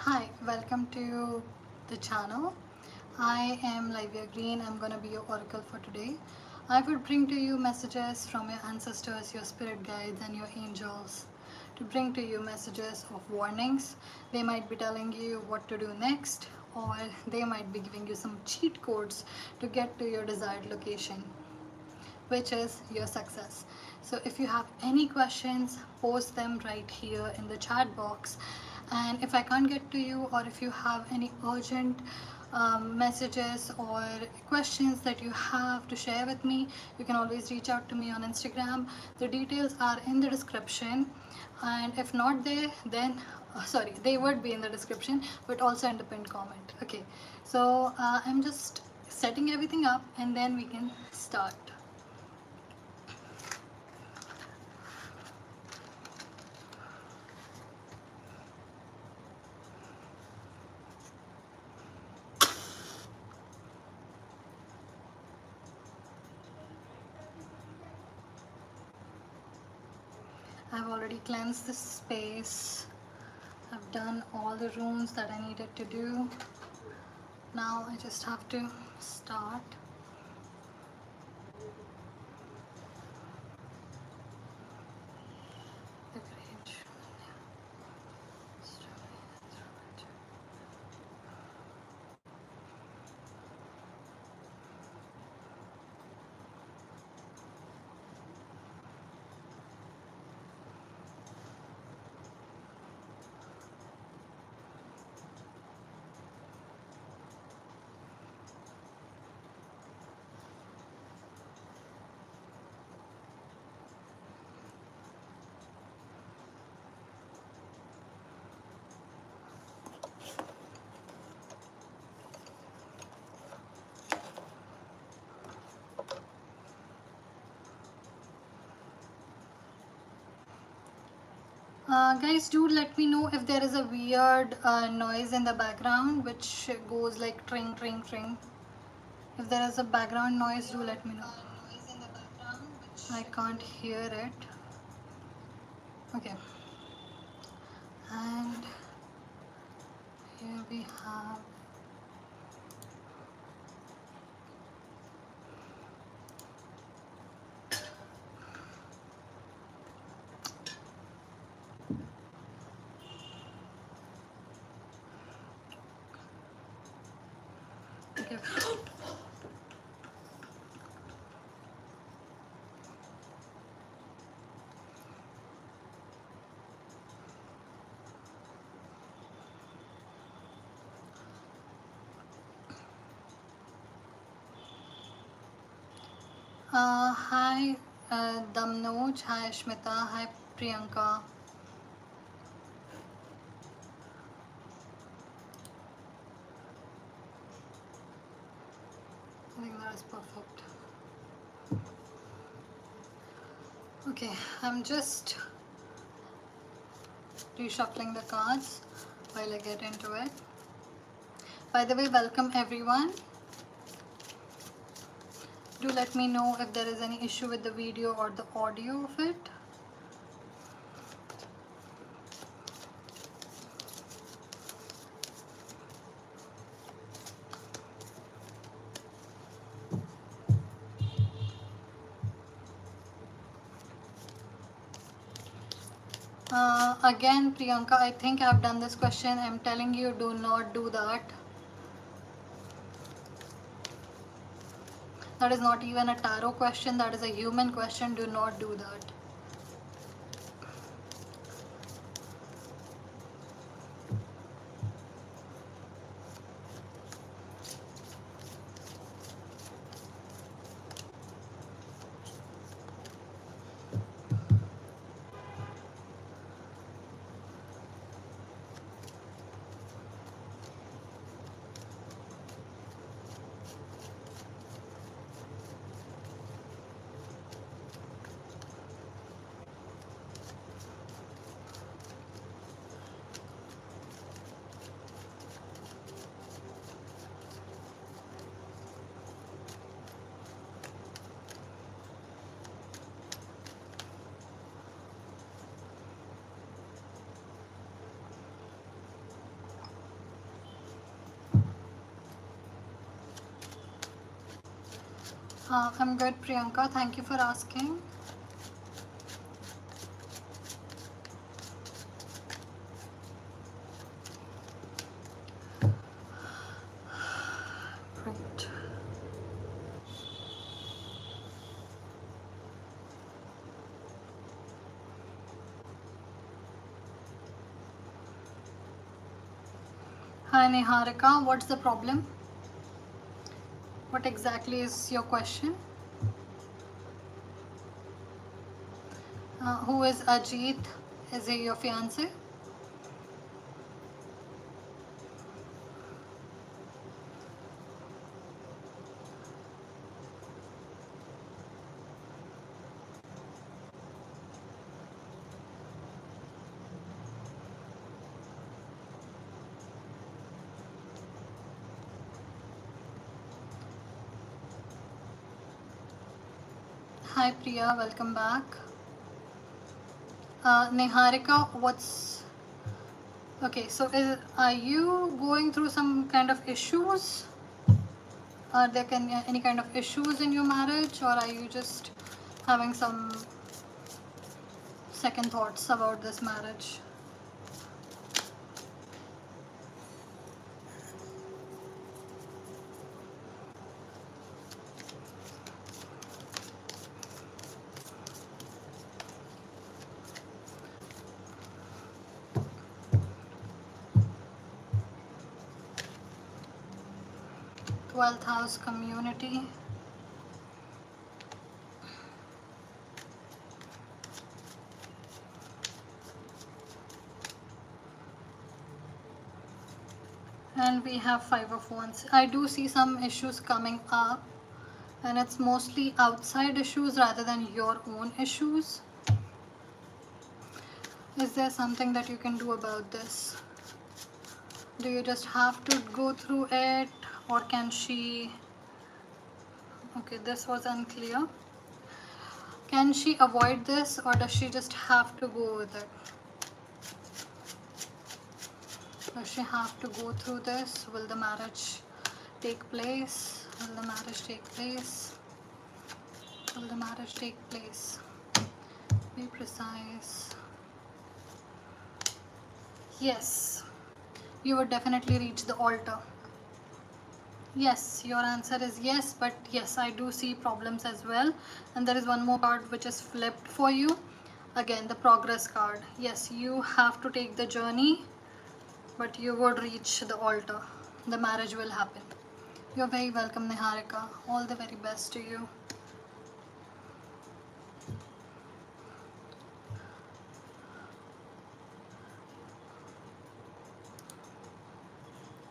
Hi, welcome to the channel. I am Lyvia Greene. I'm gonna be your oracle for today. I would bring to you messages from your ancestors, your spirit guides, and your angels to bring to you messages of warnings. They might be telling you what to do next, or they might be giving you some cheat codes to get to your desired location, which is your success. So if you have any questions, post them right here in the chat box. And if I can't get to you, or if you have any urgent messages or questions that you have to share with me, you can always reach out to me on Instagram. The details are in the description, and if not there, then sorry, they would be in the description, but also in the pinned comment. Okay, so I'm just setting everything up, and then we can start. I've already cleansed this space. I've done all the rooms that I needed to do. Now I just have to start. The bridge. Guys, do let me know if there is a weird noise in the background which goes like tring tring tring. If there is a background noise, do let me know. I can't hear it. Okay. And here we have okay. Hi Damnoj, hi Shmita, hi Priyanka. I think that is perfect. Okay, I'm just reshuffling the cards while I get into it. By the way, welcome everyone. Do let me know if there is any issue with the video or the audio of it. Again, Priyanka, I think I've done this question. I'm telling you, do not do that. That is not even a tarot question. That is a human question. Do not do that. I'm good, Priyanka. Thank you for asking. Great. Hi, Niharika. What's the problem? What exactly is your question? Who is Ajit? Is he your fiance? Hi, Priya. Welcome back. Niharika, what's okay? So, are you going through some kind of issues? Are there any kind of issues in your marriage, or are you just having some second thoughts about this marriage? 12th house community. And we have 5 of wands. I do see some issues coming up, and it's mostly outside issues rather than your own issues. Is there something that you can do about this? Do you just have to go through it, or can she... Okay, this was unclear. Can she avoid this, or does she just have to go with it? Does she have to go through this? Will the marriage take place? Will the marriage take place? Will the marriage take place? Be precise. Yes, you would definitely reach the altar. Yes, your answer is yes, but yes, I do see problems as well. And there is one more card which is flipped for you. Again, the progress card. Yes, you have to take the journey, but you would reach the altar. The marriage will happen. You're very welcome, Niharika. All the very best to you.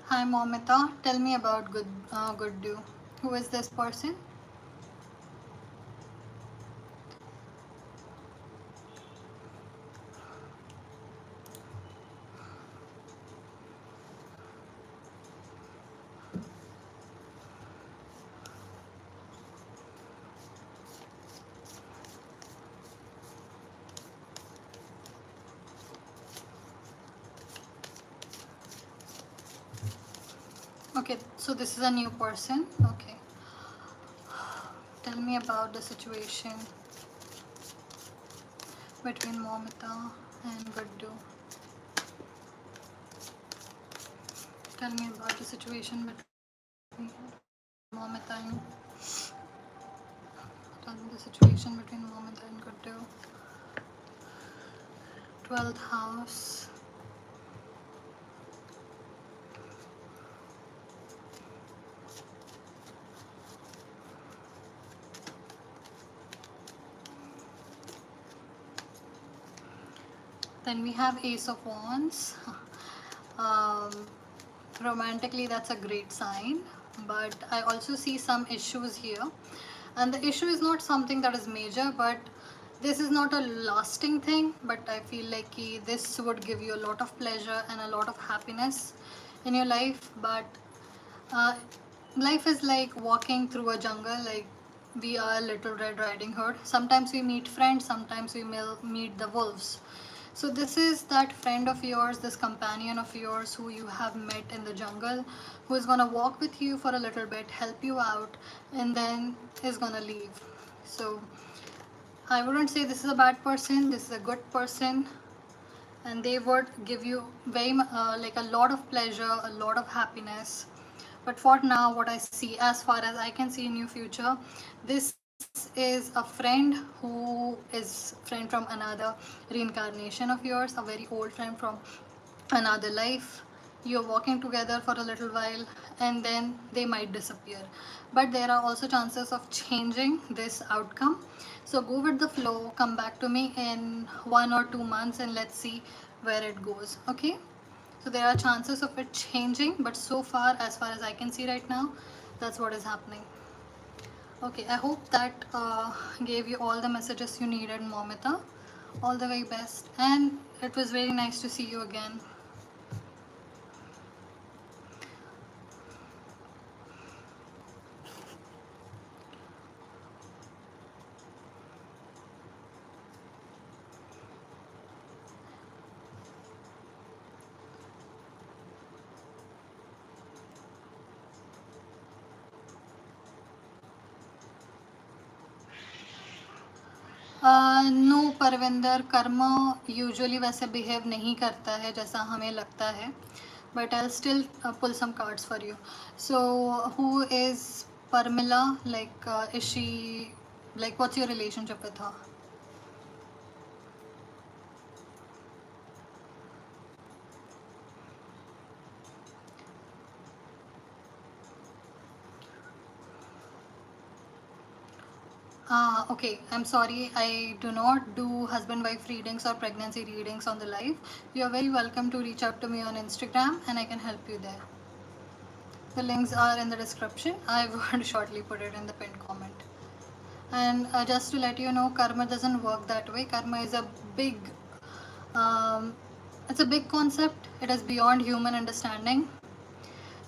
Hi, Momita. Tell me about Good Do. Who is this person? Okay, so this is a new person. Okay. Tell me about the situation between Momita and Guddu. Tell me about the situation between Momita and... Tell me the situation between Momita and Guddu. 12th house. Then we have Ace of Wands. um, Romantically, that's a great sign, but I also see some issues here. And the issue is not something that is major, but this is not a lasting thing. But I feel like this would give you a lot of pleasure and a lot of happiness in your life. But uh, life is like walking through a jungle. Like, we are Little Red Riding Hood. Sometimes we meet friends, sometimes we meet the wolves. So this is that friend of yours, this companion of yours who you have met in the jungle, who is gonna walk with you for a little bit, help you out, and then is gonna leave. So I wouldn't say this is a bad person, this is a good person, and they would give you like a lot of pleasure, a lot of happiness. But for now, what I see, as far as I can see in your future, this is a friend who is friend from another reincarnation of yours, a very old friend from another life. You're walking together for a little while and then they might disappear, but there are also chances of changing this outcome. So go with the flow, come back to me in 1 or 2 months and let's see where it goes. Okay, so there are chances of it changing, but so far, as far as I can see right now, that's what is happening. Okay, I hope that gave you all the messages you needed, Momita. All the very best, and it was very nice to see you again. No Parvinder, Karam usually वैसे behave नहीं करता है जैसा हमें लगता है, but I still pull some cards for you. So who is Parmila, like is she, like what's your relationship with her? Okay, I'm sorry, I do not do husband-wife readings or pregnancy readings on the live. You're very welcome to reach out to me on Instagram and I can help you there. The links are in the description. I would shortly put it in the pinned comment. And just to let you know, karma doesn't work that way. Karma is a big, um, it's a big concept. It is beyond human understanding.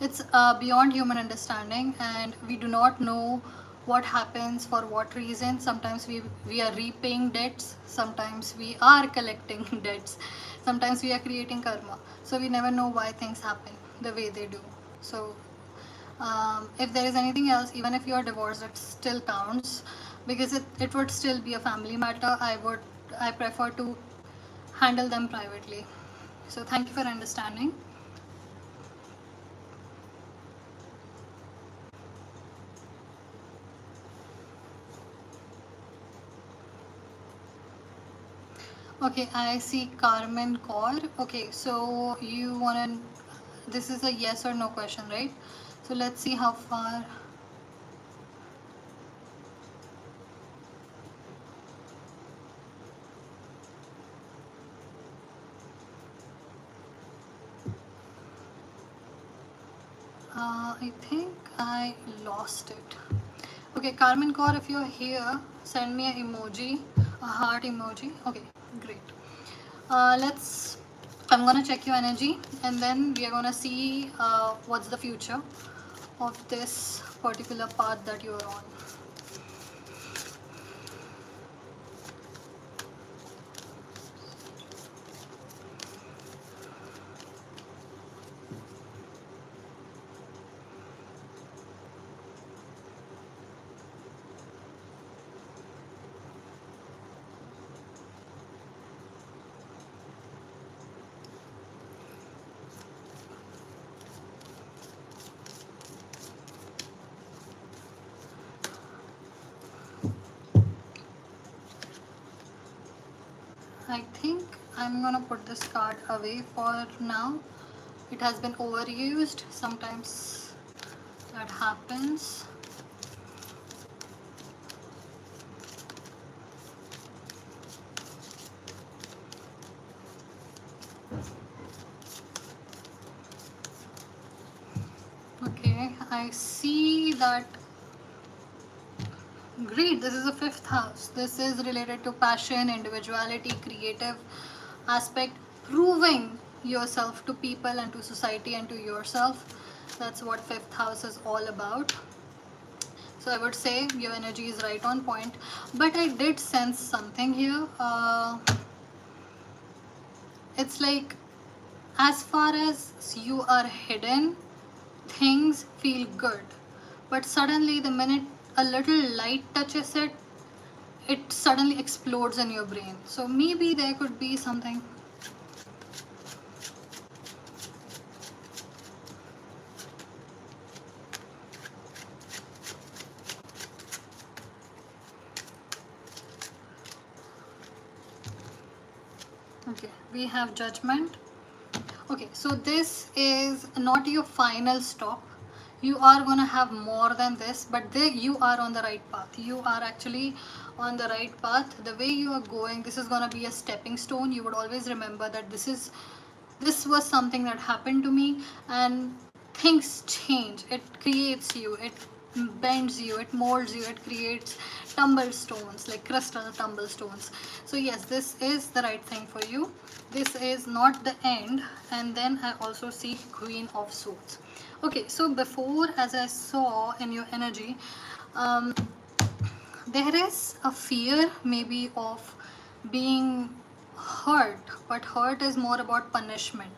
It's beyond human understanding, and we do not know what happens for what reason. Sometimes we are repaying debts, sometimes we are collecting debts, sometimes we are creating karma. So we never know why things happen the way they do. So if there is anything else, even if you are divorced, it still counts, because it would still be a family matter. I prefer to handle them privately. So thank you for understanding. Okay, I see Carmen Kaur. Okay, so you wanna, this is a yes or no question, right? So let's see how far. I think I lost it. Okay, Carmen Kaur, if you're here, send me an emoji, a heart emoji. Okay, great. Let's, I'm gonna check your energy and then we are gonna see what's the future of this particular path that you're on. I think I'm gonna put this card away for now. It has been overused. Sometimes that happens. Okay, I see that. Great, this is the fifth house. This is related to passion, individuality, creative aspect, proving yourself to people and to society and to yourself. That's what fifth house is all about. So I would say your energy is right on point, but I did sense something here. It's like, as far as you are hidden, things feel good, but suddenly the minute a little light touches it, it suddenly explodes in your brain. So maybe there could be something. Okay, we have Judgement. Okay, so this is not your final stop. You are gonna have more than this, but you are on the right path. You are actually on the right path. The way you are going, this is gonna be a stepping stone. You would always remember that this was something that happened to me, and things change. It creates you, it bends you, it molds you, it creates tumble stones, like crystal tumble stones. So yes, this is the right thing for you. This is not the end. And then I also see Queen of Swords. Okay, so before, as I saw in your energy, um, there is a fear maybe of being hurt, but hurt is more about punishment.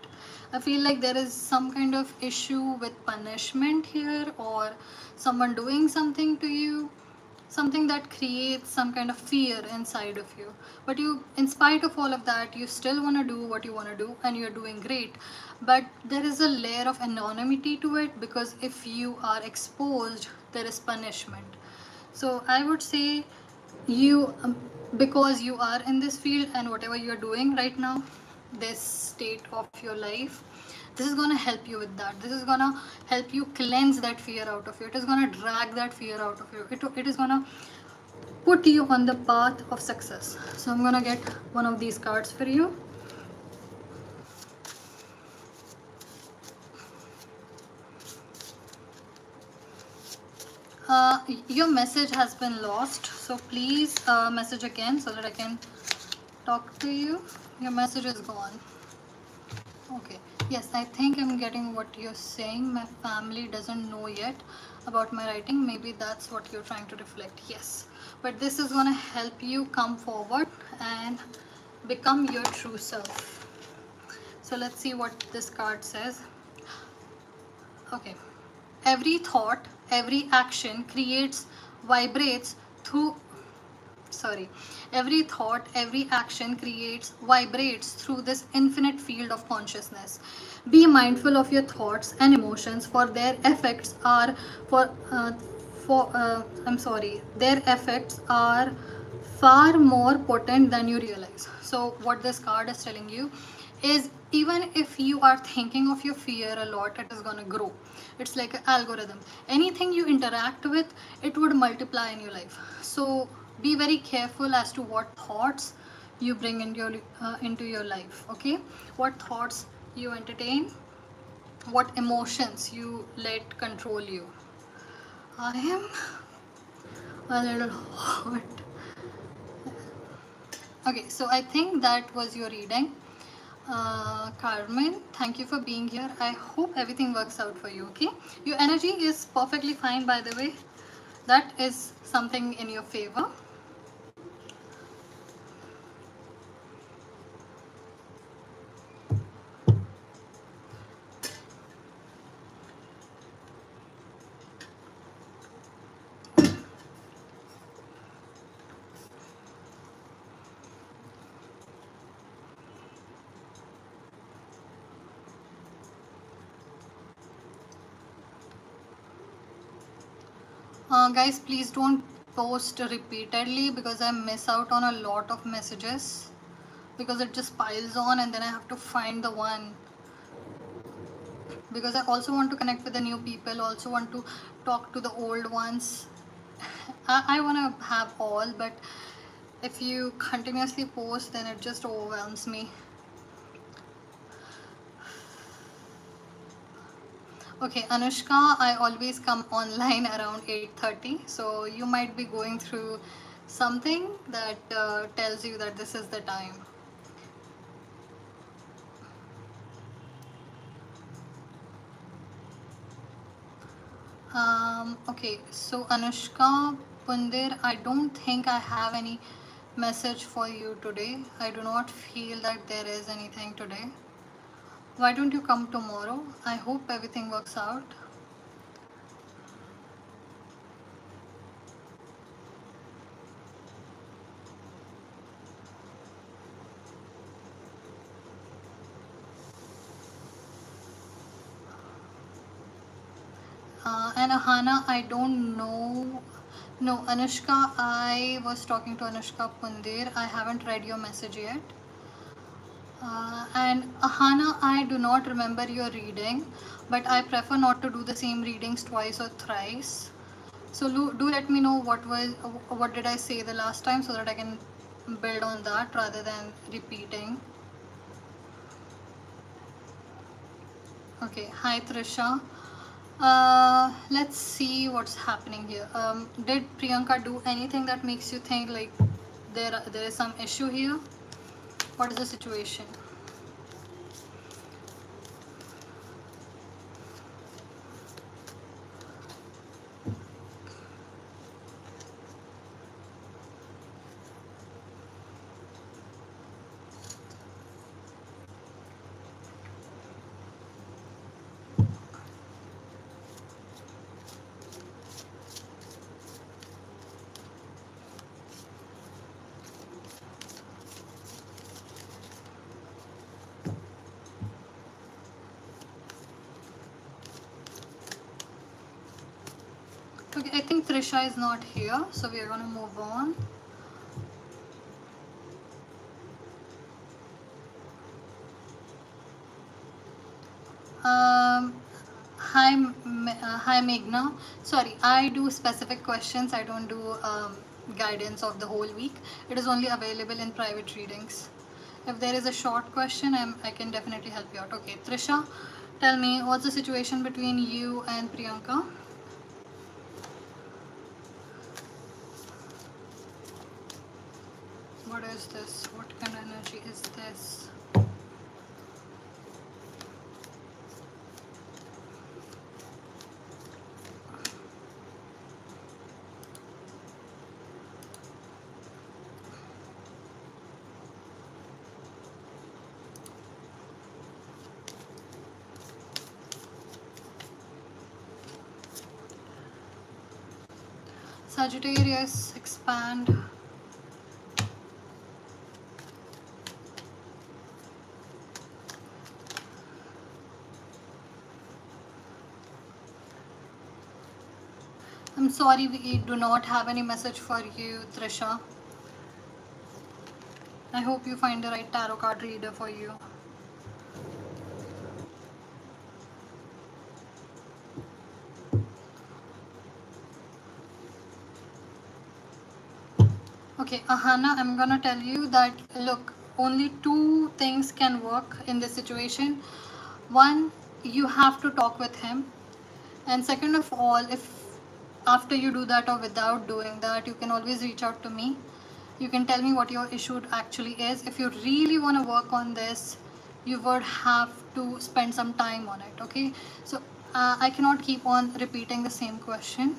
I feel like there is some kind of issue with punishment here, or someone doing something to you, something that creates some kind of fear inside of you. But you, in spite of all of that, you still want to do what you want to do, and you're doing great. But there is a layer of anonymity to it, because if you are exposed, there is punishment. So I would say you, because you are in this field and whatever you're doing right now, this state of your life, this is going to help you with that. This is going to help you cleanse that fear out of you. It is going to drag that fear out of you. It is going to put you on the path of success. So I'm going to get one of these cards for you. Your message has been lost, so please message again so that I can talk to you. Your message is gone. Okay, yes, I think I'm getting what you're saying. My family doesn't know yet about my writing. Maybe that's what you're trying to reflect. Yes, but this is going to help you come forward and become your true self. So let's see what this card says. Okay, every thought, every action vibrates through sorry every thought, every action vibrates through this infinite field of consciousness. Be mindful of your thoughts and emotions, for their effects are their effects are far more potent than you realize. So what this card is telling you is, even if you are thinking of your fear a lot, it is going to grow. It's like an algorithm. Anything you interact with, it would multiply in your life. So be very careful as to what thoughts you bring into your life. Okay, what thoughts you entertain, what emotions you let control you. I am a little hot. Okay, so I think that was your reading. Carmen, thank you for being here. I hope everything works out for you. Okay, your energy is perfectly fine, by the way. That is something in your favor. Guys, please don't post repeatedly, because I miss out on a lot of messages, because it just piles on and then I have to find the one, because I also want to connect with the new people, also want to talk to the old ones. I want to have all, but if you continuously post, then it just overwhelms me. Okay, Anushka, I always come online around 8:30, so you might be going through something that tells you that this is the time. Okay, so Anushka Pundir, I don't think I have any message for you today. I do not feel that there is anything today. Why don't you come tomorrow? I hope everything works out. And Ahana, I don't know. No, Anushka, I was talking to Anushka Pundir. I haven't read your message yet. And Ahana, I do not remember your reading, but I prefer not to do the same readings twice or thrice. So do let me know what did I say the last time so that I can build on that rather than repeating. Okay, hi Trisha. Let's see what's happening here. Did Priyanka do anything that makes you think like there is some issue here? What is the situation? Okay, I think Trisha is not here, so we are gonna move on. Hi Meghna. Sorry, I do specific questions. I don't do guidance of the whole week. It is only available in private readings. If there is a short question, I can definitely help you out. Okay, Trisha, tell me what's the situation between you and Priyanka? What is this? What kind of energy is this? Sagittarius, expand. I'm sorry, we do not have any message for you, Trisha. I hope you find the right tarot card reader for you. Okay, Ahana, I'm gonna tell you that look, only two things can work in this situation. One, you have to talk with him, and second of all, if after you do that or without doing that, you can always reach out to me. You can tell me what your issue actually is. If you really want to work on this, you would have to spend some time on it. Okay, so I cannot keep on repeating the same question,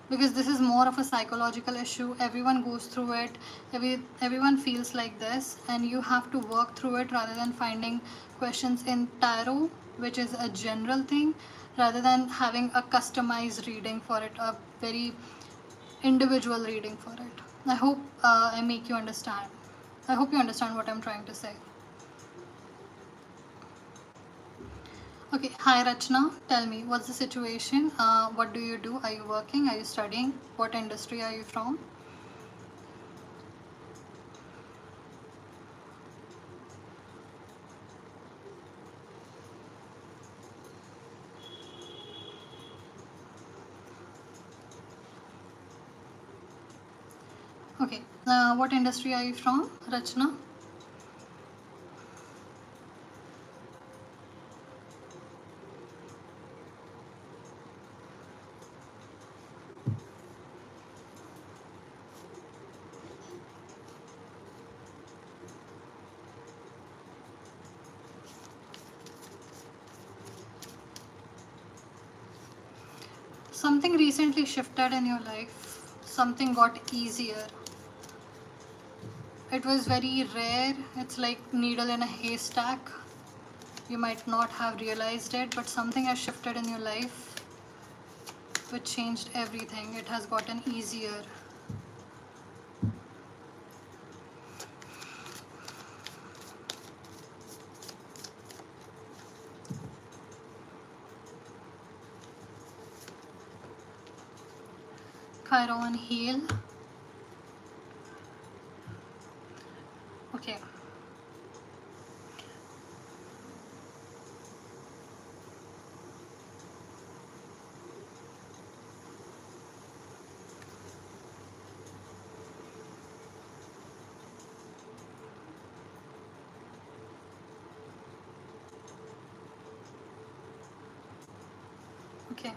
because this is more of a psychological issue. Everyone goes through it. Everyone feels like this, and you have to work through it rather than finding questions in tarot, which is a general thing, rather than having a customized reading for it, a very individual reading for it. I hope I make you understand. I hope you understand what I'm trying to say. Okay, hi Rachna. Tell me, what's the situation? What do you do? Are you working? Are you studying? What industry are you from? Okay, what industry are you from, Rachna? Something recently shifted in your life. Something got easier. it was very rare. It's like needle in a haystack. You might not have realized it, but something has shifted in your life which changed everything. It has gotten easier. Chiron heal. Okay. Okay.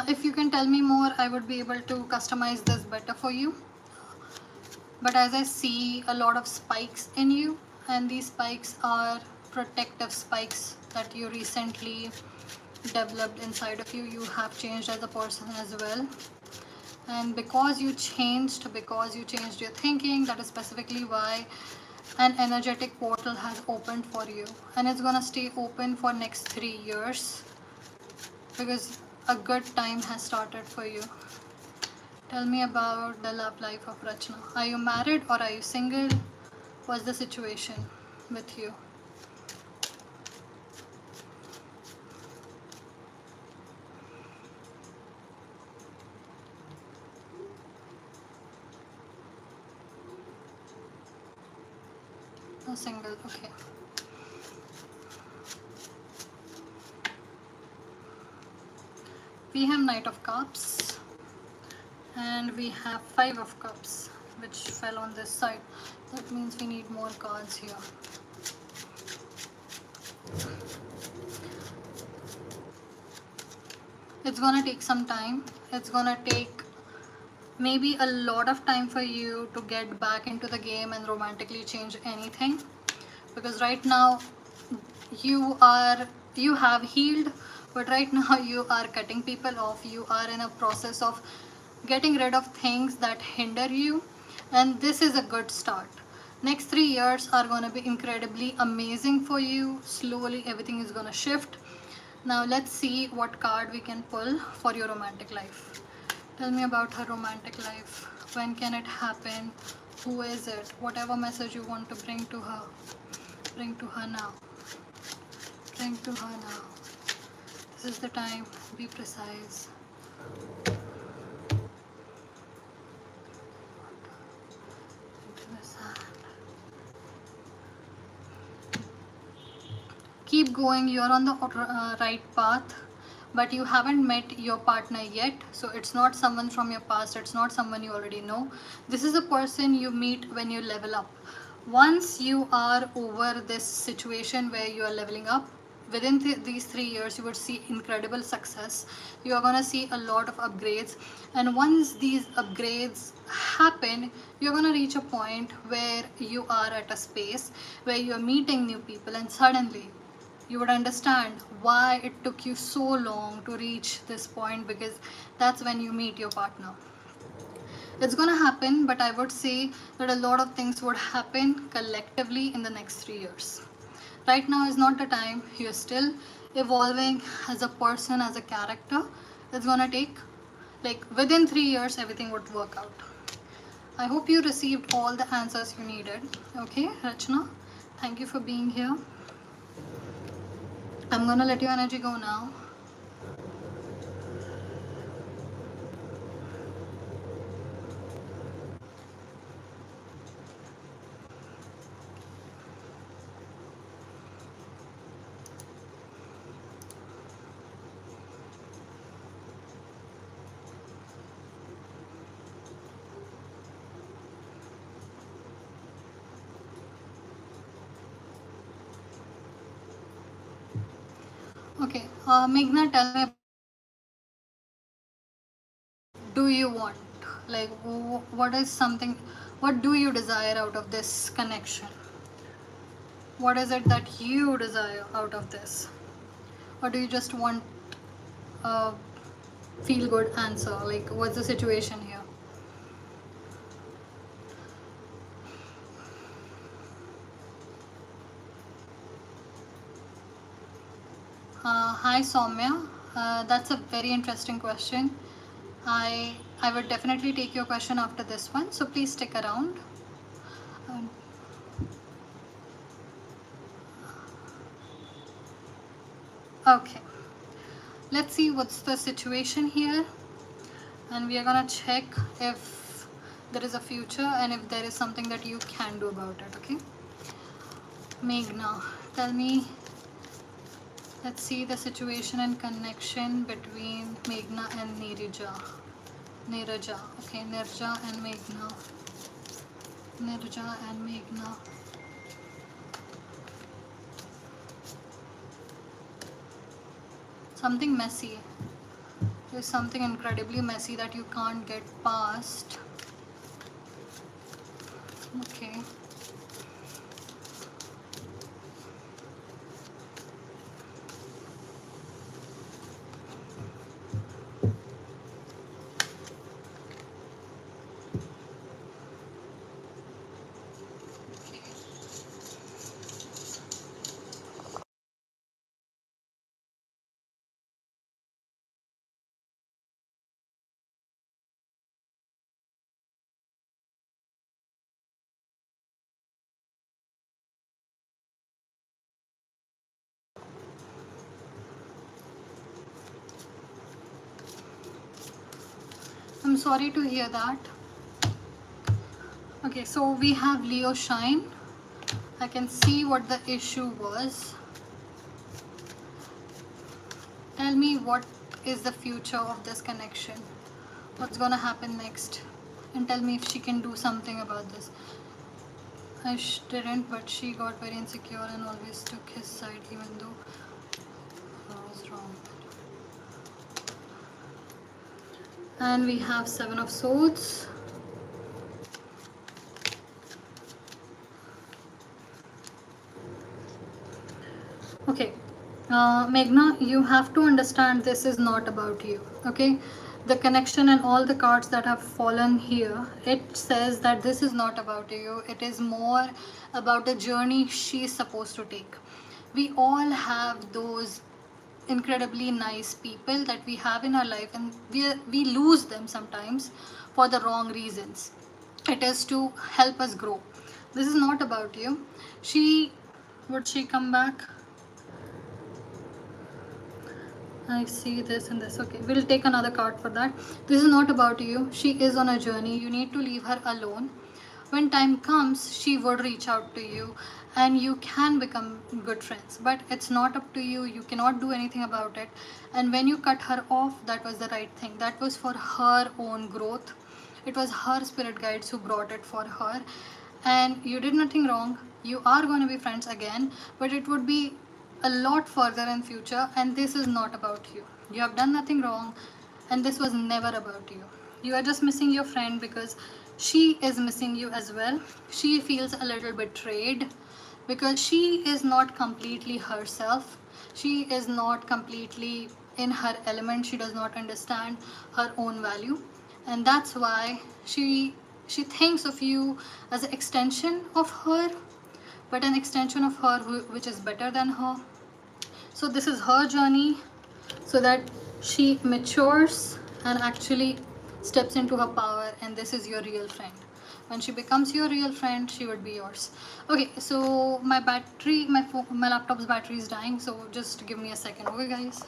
If you can tell me more, I would be able to customize this better for you. But as I see a lot of spikes in you, and these spikes are protective spikes that you recently developed inside of you. You have changed as a person as well. And because you changed your thinking, that is specifically why an energetic portal has opened for you, and it's gonna stay open for next 3 years because a good time has started for you. Tell me about the love life of Rachna. Are you married or are you single? What's the situation with you? No, single. Okay. We have Knight of Cups and we have Five of Cups, which fell on this side. That means we need more cards here. It's gonna take some time. It's gonna take maybe a lot of time for you to get back into the game and romantically change anything, because right now you have healed, but right now you are cutting people off. You are in a process of getting rid of things that hinder you, and this is a good start. Next 3 years are going to be incredibly amazing for you. Slowly everything is going to shift. Now let's see what card we can pull for your romantic life. Tell me about her romantic life. When can it happen? Who is it? Whatever message you want to bring to her. Bring to her now. Bring to her now. This is the time. Be precise. Keep going. You're on the right path, but you haven't met your partner yet. So it's not someone from your past. It's not someone you already know. This is a person you meet when you level up. Once you are over this situation where you are leveling up, within these 3 years you would see incredible success. You are going to see a lot of upgrades, and once these upgrades happen, you're going to reach a point where you are at a space where you are meeting new people, and suddenly you would understand why it took you so long to reach this point, because that's when you meet your partner. It's gonna happen, but I would say that a lot of things would happen collectively in the next 3 years. Right now is not the time. You're still evolving as a person, as a character. It's gonna take, like, within 3 years everything would work out. I hope you received all the answers you needed. Okay, Rachna, thank you for being here. I'm gonna let your energy go now. Okay, Meghna, tell me, do you want? Like, what is something, what do you desire out of this connection? What is it that you desire out of this? Or do you just want a feel good answer? Like, what's the situation here? Hi Soumya, that's a very interesting question. I would definitely take your question after this one, so please stick around. Um, okay, let's see what's the situation here, and we are gonna check if there is a future and if there is something that you can do about it. Okay, Meghna, tell me. Let's see the situation and connection between Meghna and Nirja. Niraja. Okay, Nirja and Meghna. Nirja and Meghna. Something messy. There's something incredibly messy that you can't get past. Okay. I'm sorry to hear that. Okay, so we have Leo Shine. I can see what the issue was. Tell me what is the future of this connection. What's gonna happen next? And tell me if she can do something about this. I didn't, but she got very insecure and always took his side even though I was wrong. And we have Seven of Swords. Okay, Meghna, you have to understand this is not about you. Okay, the connection and all the cards that have fallen here, it says that this is not about you. It is more about the journey she is supposed to take. We all have those incredibly nice people that we have in our life, and we lose them sometimes for the wrong reasons. It is to help us grow. This is not about you. She would she come back? I see this and this. Okay, we'll take another card for that. This is not about you. She is on a journey. You need to leave her alone. When time comes, she would reach out to you and you can become good friends. But it's not up to you. You cannot do anything about it. And when you cut her off, that was the right thing. That was for her own growth. It was her spirit guides who brought it for her. And you did nothing wrong. You are going to be friends again, but it would be a lot further in future, and this is not about you. You have done nothing wrong, and this was never about you. You are just missing your friend because she is missing you as well. She feels a little betrayed because she is not completely herself. She is not completely in her element. She does not understand her own value, and that's why she thinks of you as an extension of her, but an extension of her which is better than her. So this is her journey, so that she matures and actually steps into her power, and this is your real friend. When she becomes your real friend, she would be yours. Okay, so my battery, my laptop's battery is dying, so just give me a second. Okay guys.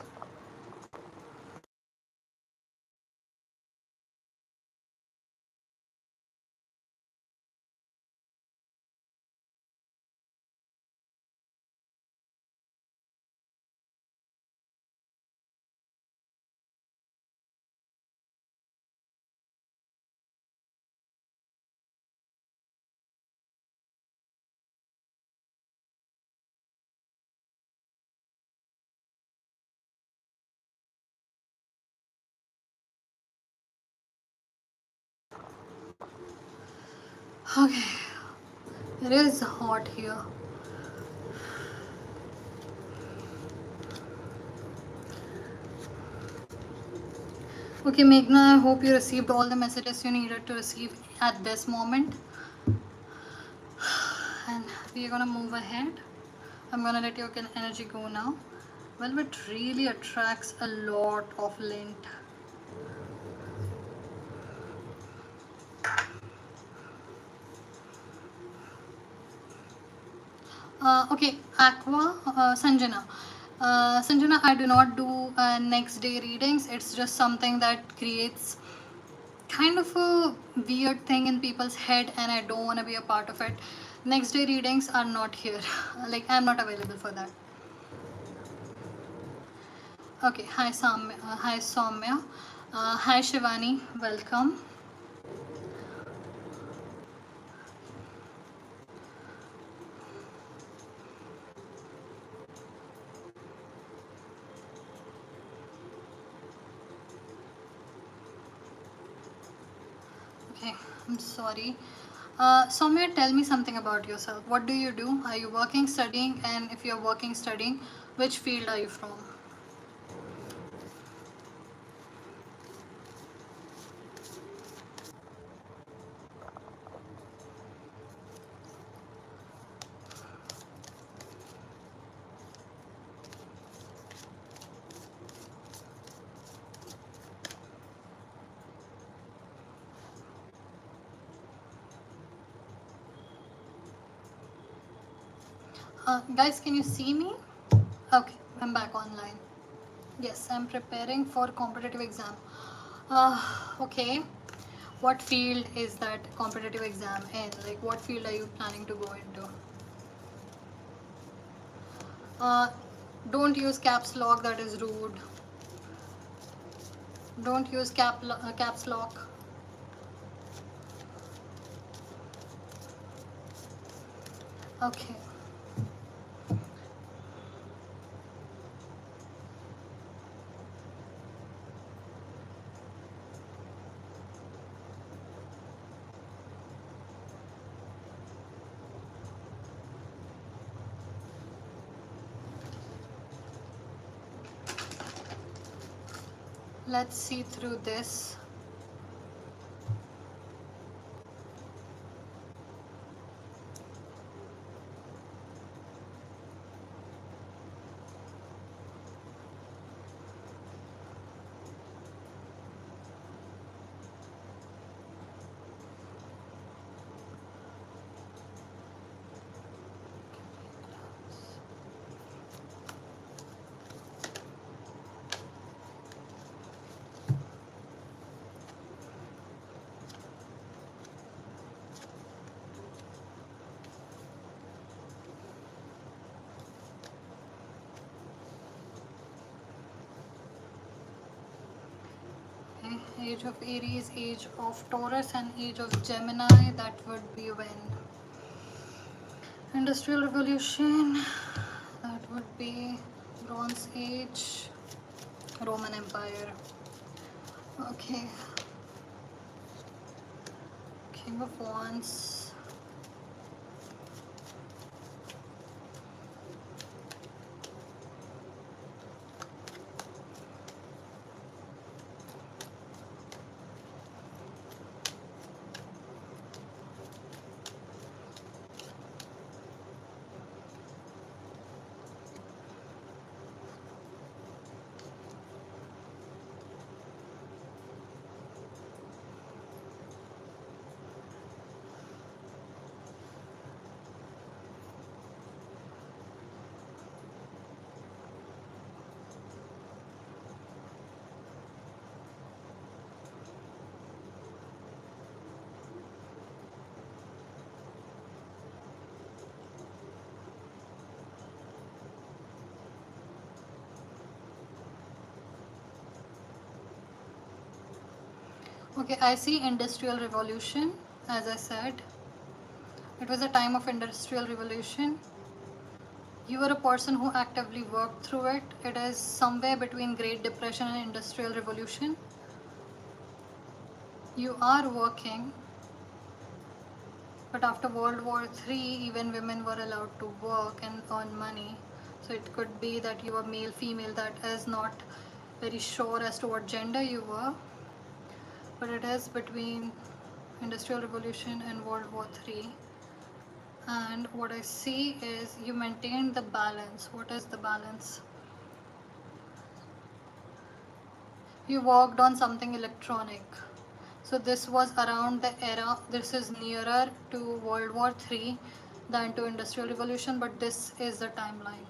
Okay, it is hot here. Okay, Meghna, I hope you received all the messages you needed to receive at this moment. And we are gonna move ahead. I'm gonna let your energy go now. Velvet really attracts a lot of lint. Okay, Aqua, Sanjana. Sanjana, I do not do next day readings. It's just something that creates kind of a weird thing in people's head, and I don't want to be a part of it. Next day readings are not here. Like, I'm not available for that. Okay, hi hi Soumya, hi Shivani, welcome. Okay, I'm sorry. Soumya, tell me something about yourself. What do you do? Are you working, studying? And if you're working, studying, which field are you from? Guys, can you see me? Okay, I'm back online. Yes, I'm preparing for competitive exam. Okay, what field is that competitive exam in? Like, what field are you planning to go into? Uh, don't use caps lock, that is rude. Don't use caps lock. Okay. Let's see through this. Okay. Age of Aries, age of Taurus, and age of Gemini. That would be when? Industrial Revolution. That would be Bronze Age, Roman Empire. Okay. King of Wands. Okay, I see Industrial Revolution. As I said, it was a time of Industrial Revolution. You were a person who actively worked through it. It is somewhere between Great Depression and Industrial Revolution. You are working, but after World War III, even women were allowed to work and earn money. So it could be that you were male, female, that is not very sure as to what gender you were. But it is between Industrial Revolution and World War III. And what I see is you maintain the balance. What is the balance? You worked on something electronic. So this was around the era, this is nearer to World War III than to Industrial Revolution, but this is the timeline.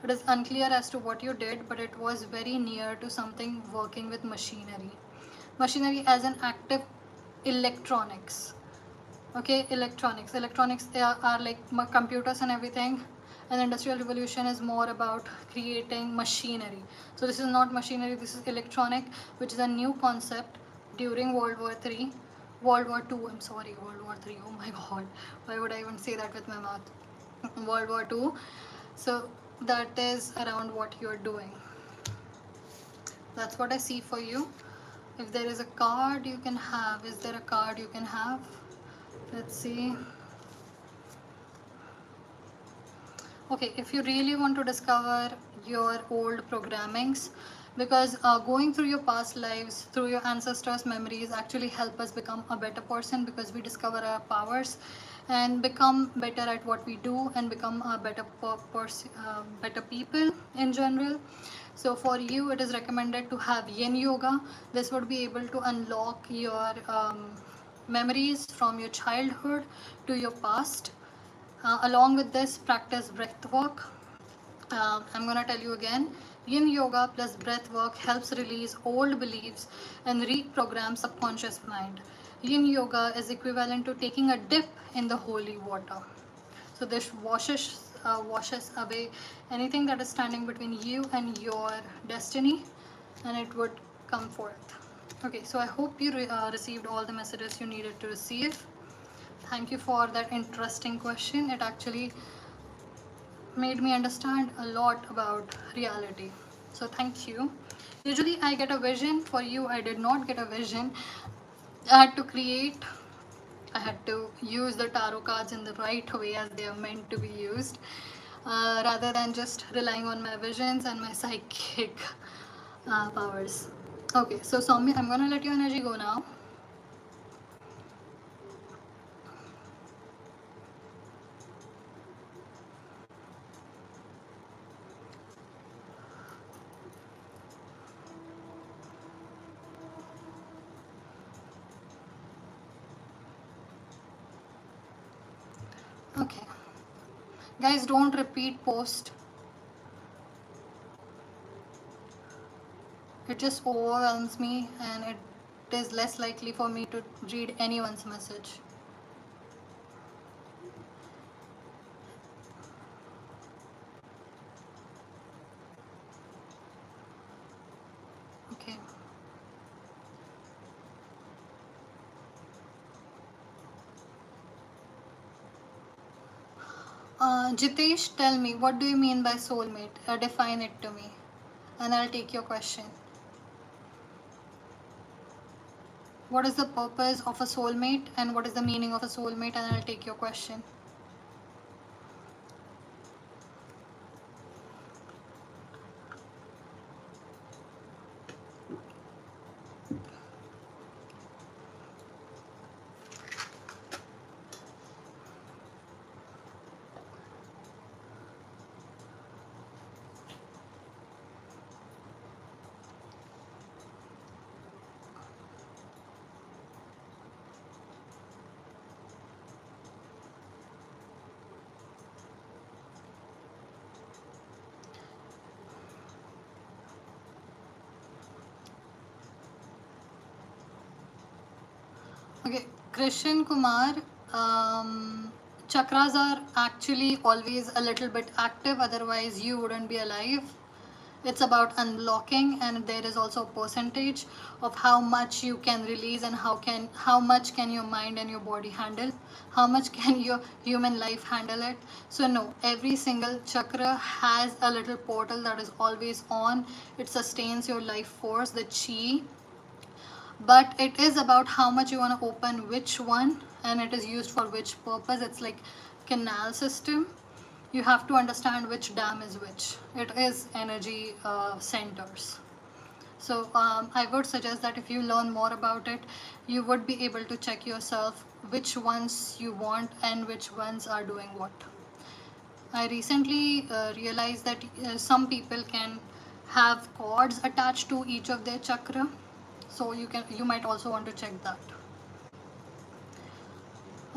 It is unclear as to what you did, but it was very near to something working with machinery. Machinery as an active electronics. Okay, electronics are like computers and everything, and industrial revolution is more about creating machinery. So this is not machinery, this is electronic, which is a new concept during World War 3, World War 2, I'm sorry, World War 3, oh my god, why would I even say that with my mouth? World War 2. So that is around what you're doing. That's what I see for you. If there is a card you can have, is there a card you can have? Let's see. Okay, if you really want to discover your old programmings, because going through your past lives, through your ancestors' memories actually help us become a better person, because we discover our powers and become better at what we do and become a better people in general. So for you, it is recommended to have yin yoga. This would be able to unlock your memories from your childhood to your past. Along with this, practice breath work. I'm gonna tell you again. Yin yoga plus breath work helps release old beliefs and reprogram subconscious mind. Yin yoga is equivalent to taking a dip in the holy water. So this washes away anything that is standing between you and your destiny, and it would come forth. Okay, so I hope you received all the messages you needed to receive. Thank you for that interesting question. It actually made me understand a lot about reality. So thank you. Usually I get a vision. For you, I did not get a vision. I had to create, I had to use the tarot cards in the right way as they are meant to be used, rather than just relying on my visions and my psychic powers. Okay, so Soumya, I'm gonna let your energy go now. Okay. Guys, don't repeat post. It just overwhelms me, and it is less likely for me to read anyone's message. Okay. Jitesh, tell me, what do you mean by soulmate? Define it to me, and I'll take your question. What is the purpose of a soulmate, and what is the meaning of a soulmate, and I'll take your question. Okay, Krishan Kumar, chakras are actually always a little bit active, otherwise you wouldn't be alive. It's about unblocking, and there is also a percentage of how much you can release and how much can your mind and your body handle, how much can your human life handle it. So no, every single chakra has a little portal that is always on. It sustains your life force, the chi, but it is about how much you want to open which one, and it is used for which purpose. It's like canal system. You have to understand which dam is which. It is energy centers. So I would suggest that if you learn more about it, you would be able to check yourself which ones you want and which ones are doing what. I recently realized that some people can have cords attached to each of their chakra. So you might also want to check that.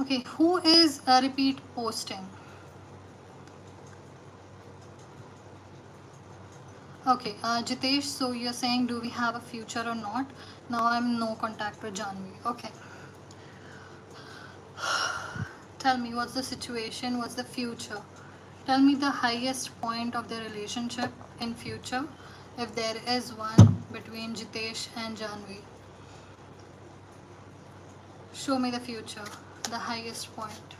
Okay, who is repeat posting? Okay, Jitesh, so you're saying do we have a future or not? Now I'm no contact with Janvi. Okay. Tell me, what's the situation? What's the future? Tell me the highest point of the relationship in future, if there is one, between Jitesh and Janvi. Show me the future, the highest point,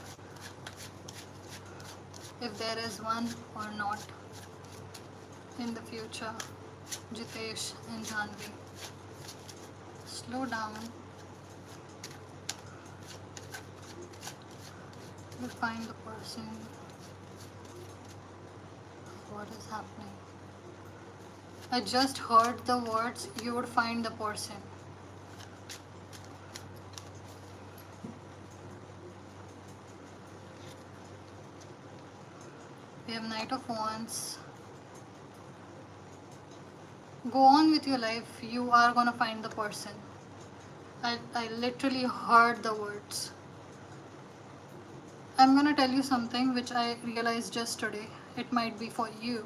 if there is one or not in the future, Jitesh and Janvi. Slow down. You find the person. What is happening? I just heard the words, you would find the person. We have Knight of Wands. Go on with your life. You are gonna find the person. I literally heard the words. I'm gonna tell you something which I realized just today. It might be for you.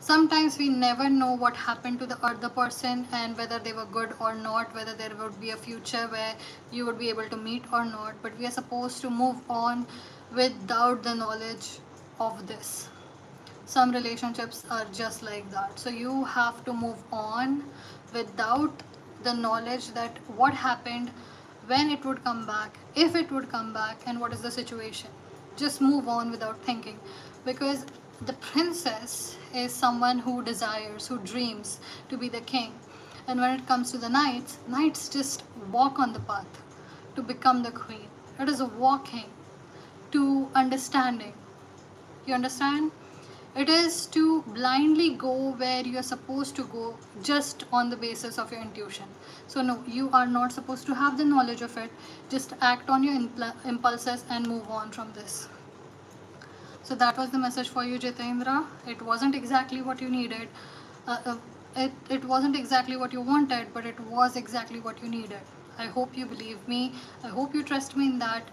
Sometimes we never know what happened to the other person and whether they were good or not, whether there would be a future where you would be able to meet or not, but we are supposed to move on without the knowledge of this. Some relationships are just like that. So you have to move on without the knowledge that what happened, when it would come back, if it would come back, and what is the situation. Just move on without thinking, because the princess is someone who desires, who dreams to be the king. And when it comes to the knights, knights just walk on the path to become the queen. It is a walking to understanding. You understand? It is to blindly go where you are supposed to go just on the basis of your intuition. So, no, you are not supposed to have the knowledge of it. Just act on your impulses and move on from this. So, that was the message for you, Jitendra. It wasn't exactly what you needed. It wasn't exactly what you wanted, but it was exactly what you needed. I hope you believe me. I hope you trust me in that.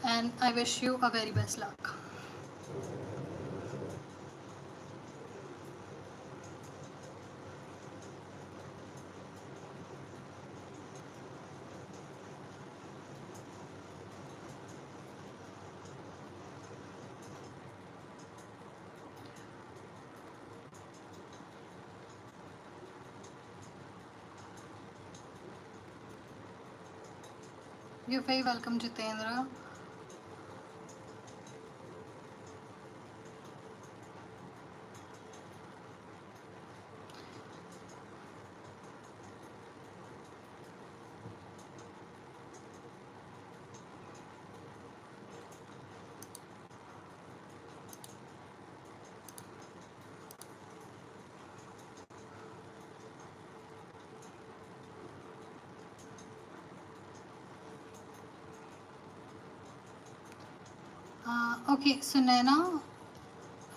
And I wish you a very best luck. You're very welcome, Jitendra. Okay, so Naina,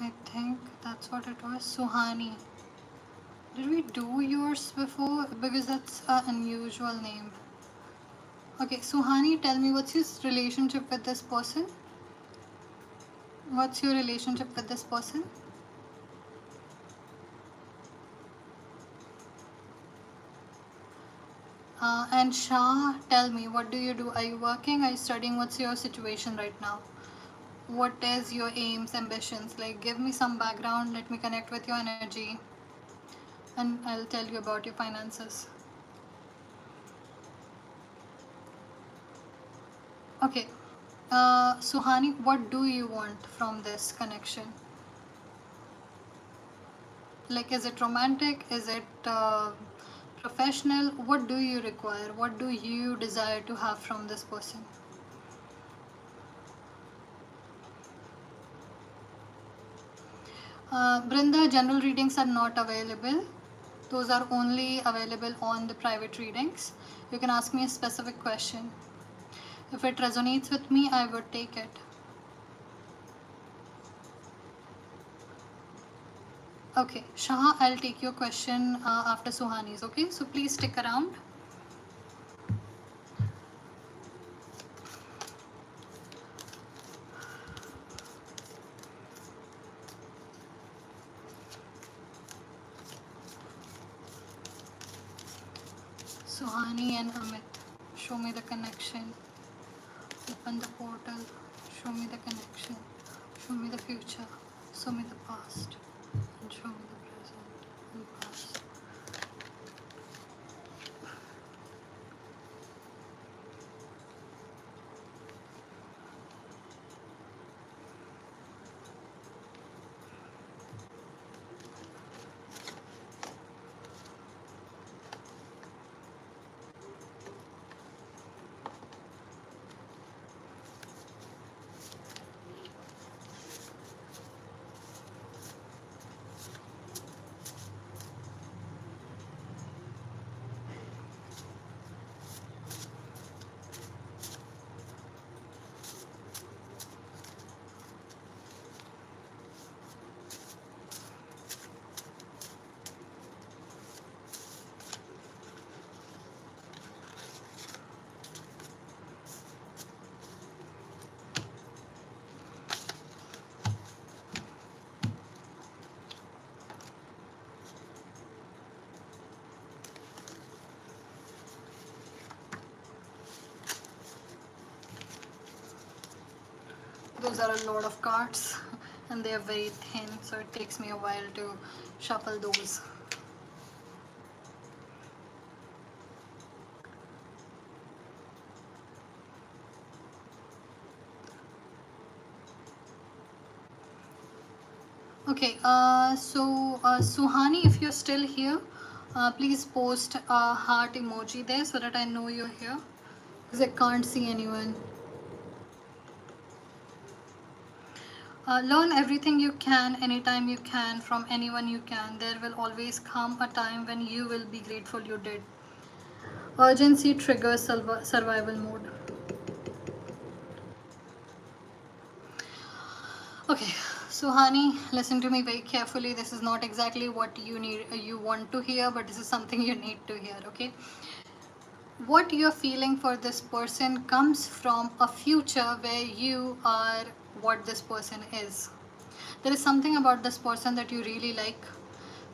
I think that's what it was. Suhani. Did we do yours before? Because that's an unusual name. Okay, Suhani, tell me, what's your relationship with this person? What's your relationship with this person? And Shah, tell me, what do you do? Are you working? Are you studying? What's your situation right now? What is your aims, ambitions? Like, give me some background. Let me connect with your energy, and I'll tell you about your finances. Okay. Suhani, what do you want from this connection? Like, is it romantic? Is it professional? What do you require? What do you desire to have from this person? Brinda, general readings are not available. Those are only available on the private readings. You can ask me a specific question. If it resonates with me, I would take it. Okay, Shah, I'll take your question after Suhani's. Okay, so please stick around. Suhani and Amit, show me the connection. Open the portal. Show me the connection. Show me the future. Show me the past. And show me the present and past. Those are a lot of cards and they are very thin, so it takes me a while to shuffle those. Okay, Suhani, if you're still here, please post a heart emoji there so that I know you're here, because I can't see anyone. Learn everything you can, anytime you can, from anyone you can. There will always come a time when you will be grateful you did. Urgency triggers survival mode. Okay, Suhani, listen to me very carefully. This is not exactly what you want to hear, but this is something you need to hear, okay? What you're feeling for this person comes from a future where you are what this person is. There is something about this person that you really like,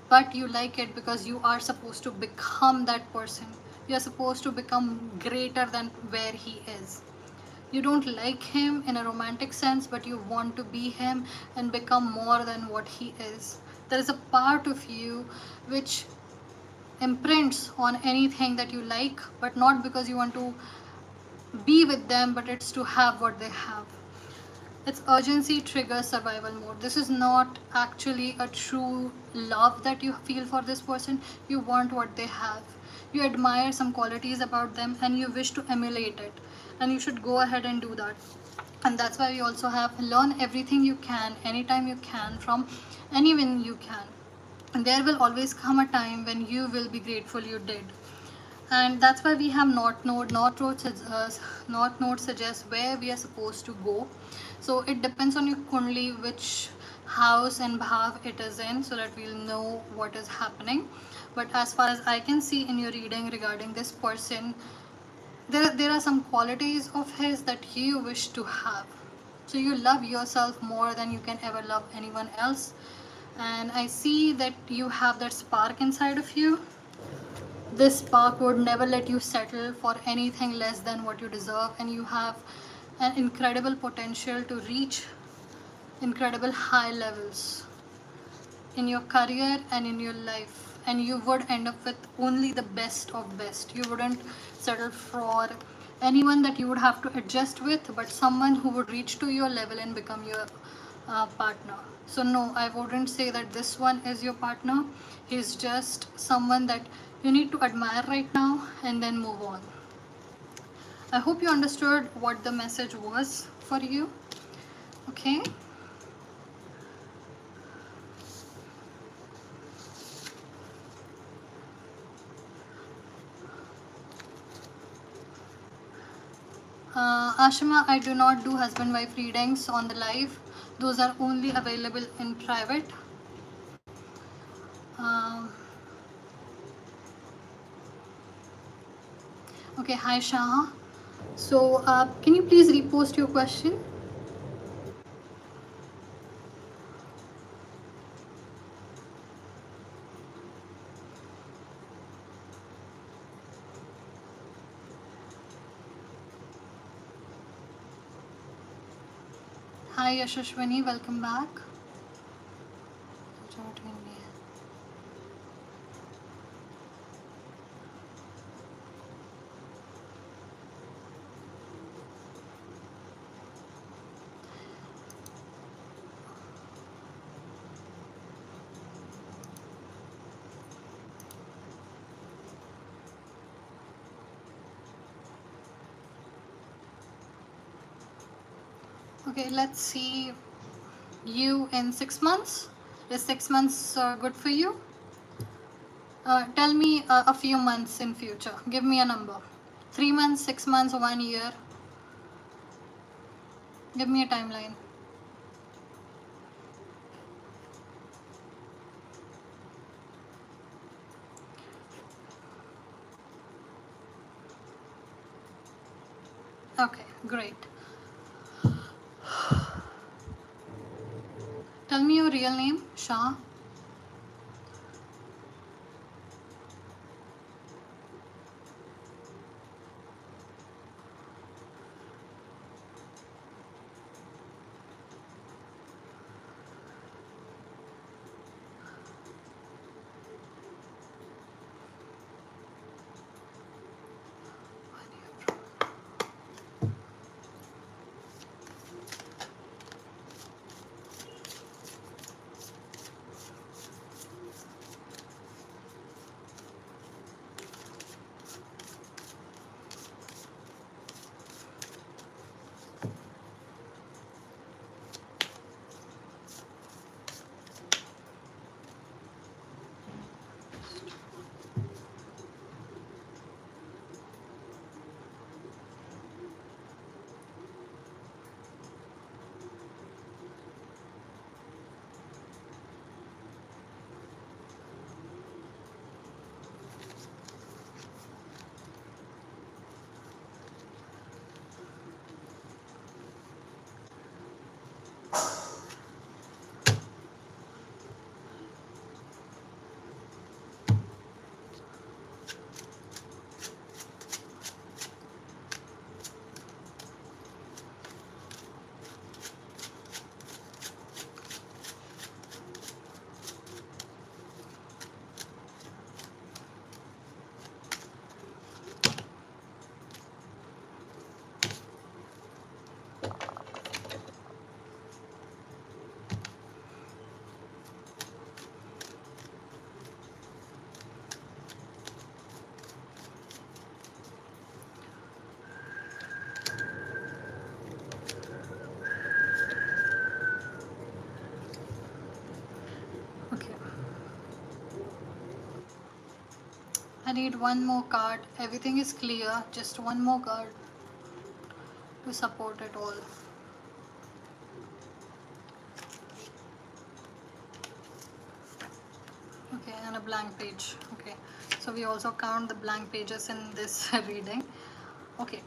but you like it because you are supposed to become that person. You are supposed to become greater than where he is. You don't like him in a romantic sense, but you want to be him and become more than what he is. There is a part of you which imprints on anything that you like, but not because you want to be with them, but it's to have what they have. It's urgency triggers survival mode. This is not actually a true love that you feel for this person. You want what they have. You admire some qualities about them and you wish to emulate it. And you should go ahead and do that. And that's why we also have learn everything you can, anytime you can, from anyone you can. And there will always come a time when you will be grateful you did. And that's why we have not node suggests where we are supposed to go. So it depends on your kundli which house and bhav it is in, so that we'll know what is happening. But as far as I can see in your reading regarding this person, there are some qualities of his that you wish to have. So you love yourself more than you can ever love anyone else. And I see that you have that spark inside of you. This spark would never let you settle for anything less than what you deserve, and you have an incredible potential to reach incredible high levels in your career and in your life, and you would end up with only the best of best. You wouldn't settle for anyone that you would have to adjust with, but someone who would reach to your level and become your partner. So no, I wouldn't say that this one is your partner. He's just someone that you need to admire right now and then move on. I hope you understood what the message was for you. Okay. Ashima, I do not do husband-wife readings on the live. Those are only available in private. Um, okay, hi Shah. So, can you please repost your question? Hi Yashashwani, welcome back. Okay, let's see you in 6 months. Is 6 months good for you? Tell me a few months in future. Give me a number. 3 months, 6 months, 1 year. Give me a timeline. Okay, great. Tell me your real name, Shah. Okay. I need one more card. Everything is clear. Just one more card to support it all. Okay, and a blank page. Okay. So we also count the blank pages in this reading. Okay.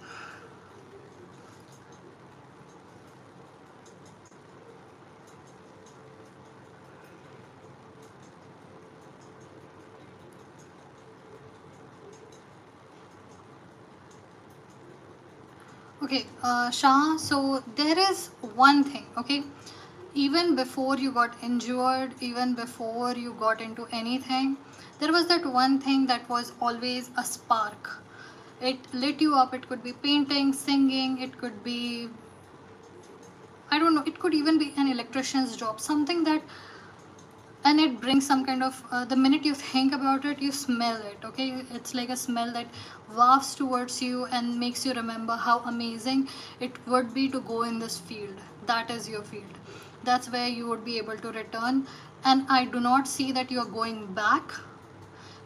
Okay, Shah, so there is one thing, okay? Even before you got injured, even before you got into anything, there was that one thing that was always a spark. It lit you up. It could be painting, singing, it could be, I don't know, it could even be an electrician's job, something that, and it brings some kind of, the minute you think about it, you smell it, okay? It's like a smell that wafts towards you and makes you remember how amazing it would be to go in this field. That is your field. That's where you would be able to return. And I do not see that you're going back,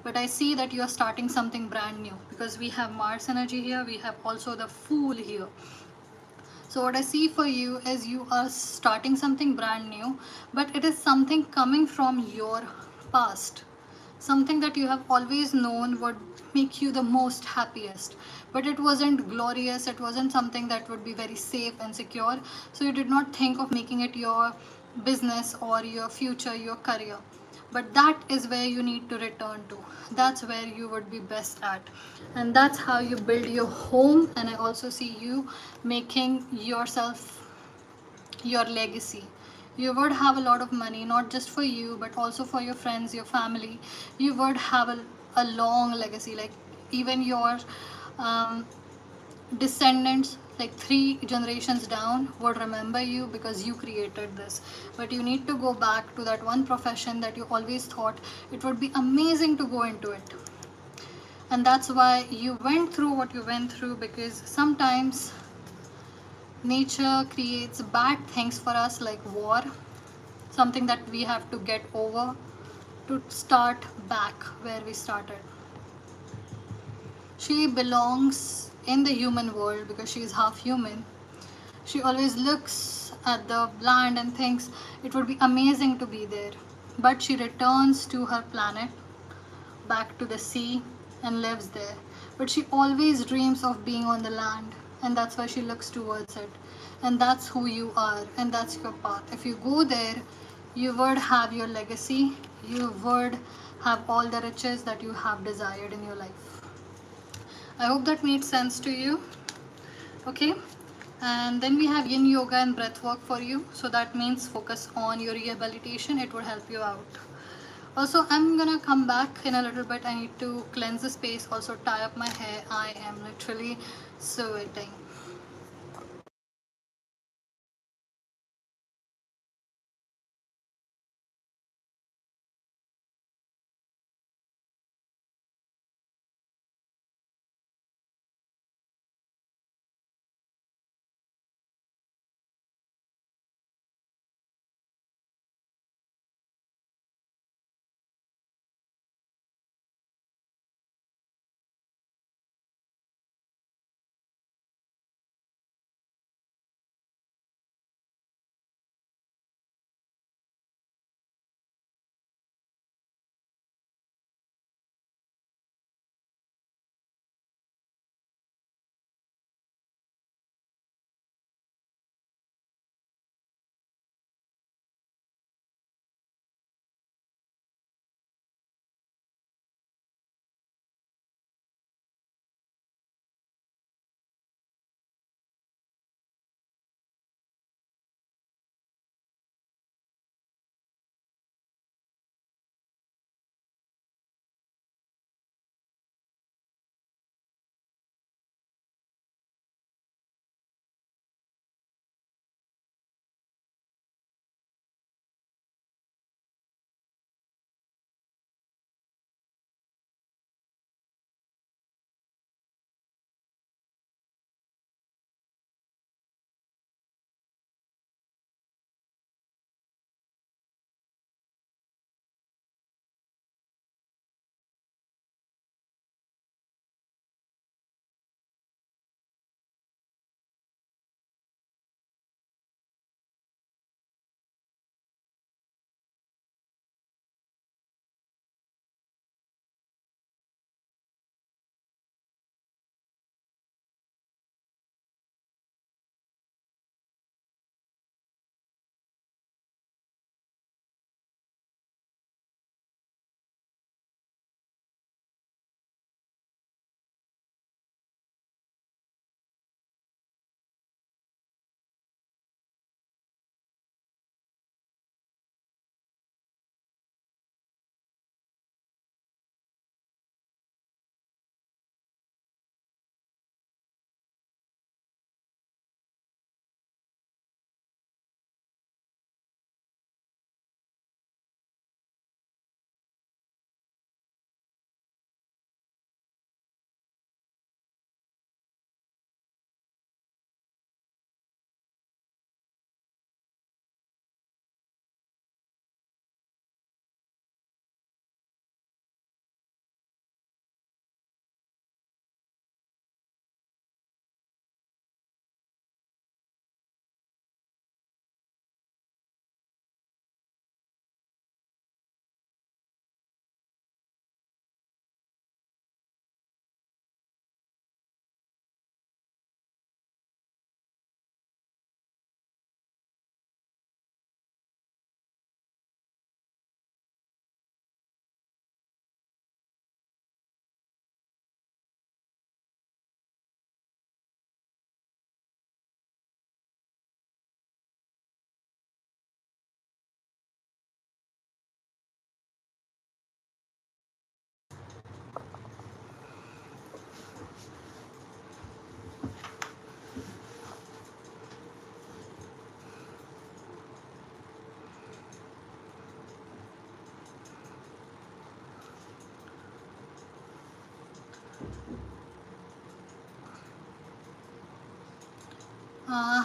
but I see that you're starting something brand new, because we have Mars energy here, we have also the Fool here. So what I see for you is you are starting something brand new, but it is something coming from your past. something that you have always known would make you the most happiest, but it wasn't glorious, it wasn't something that would be very safe and secure, so you did not think of making it your business or your future, your career. But that is where you need to return to. That's where you would be best at, and that's how you build your home. And I also see you making yourself your legacy. You would have a lot of money, not just for you, but also for your friends, your family. You would have a long legacy, like even your um, descendants, like 3 generations down, would remember you because you created this. But you need to go back to that one profession that you always thought it would be amazing to go into it. And that's why you went through what you went through, because sometimes nature creates bad things for us, like war, something that we have to get over to start back where we started. She belongs in the human world because she is half human. She always looks at the land and thinks it would be amazing to be there. But she returns to her planet, back to the sea, and lives there. But she always dreams of being on the land, and that's why she looks towards it. And that's who you are, and that's your path. If you go there, you would have your legacy, you would have all the riches that you have desired in your life. I hope that made sense to you. Okay, and then we have yin yoga and breath work for you, so that means focus on your rehabilitation, it would help you out. Also, I'm gonna come back in a little bit. I need to cleanse the space, also tie up my hair. I am literally sweating.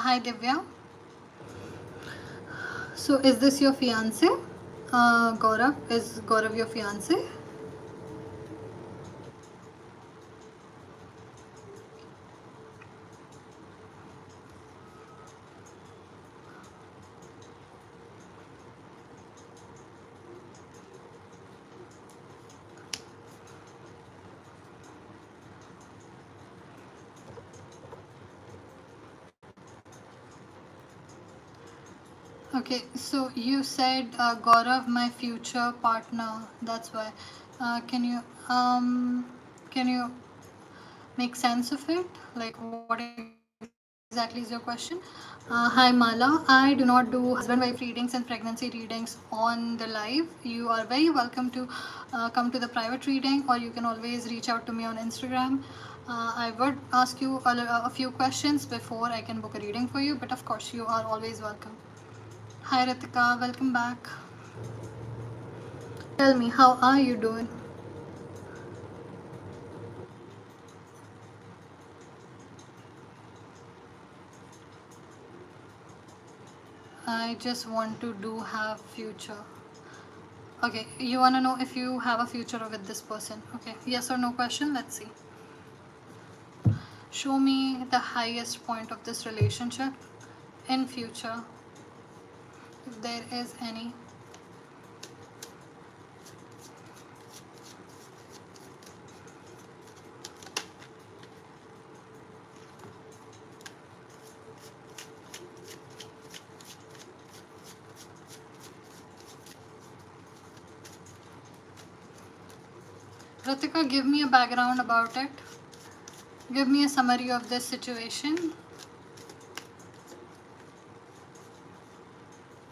Hi Divya. So is this your fiance? Gaurav, is Gaurav your fiance? Okay, so you said Gaurav, my future partner. That's why. Um can you make sense of it? Like, what exactly is your question? Hi Mala, I do not do husband wife readings and pregnancy readings on the live. You are very welcome to come to the private reading, or you can always reach out to me on Instagram. I would ask you a few questions before I can book a reading for you, but of course, you are always welcome. Hi Ritika, welcome back. Tell me, how are you doing? I just want to do have future. Okay, you want to know if you have a future with this person. Okay, yes or no question. Let's see. Show me the highest point of this relationship in future, if there is any. Ritika, give me a background about it. Give me a summary of this situation.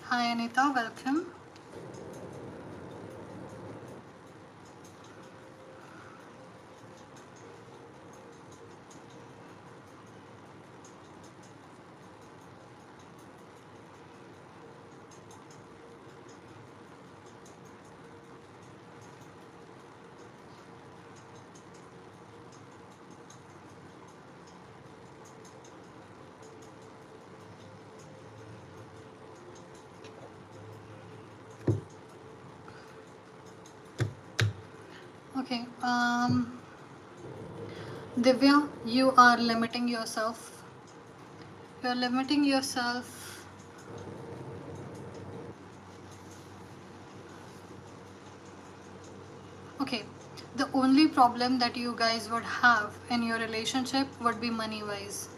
Hi Anita, welcome. Okay, Divya, you are limiting yourself. You're limiting yourself. Okay, the only problem that you guys would have in your relationship would be money wise.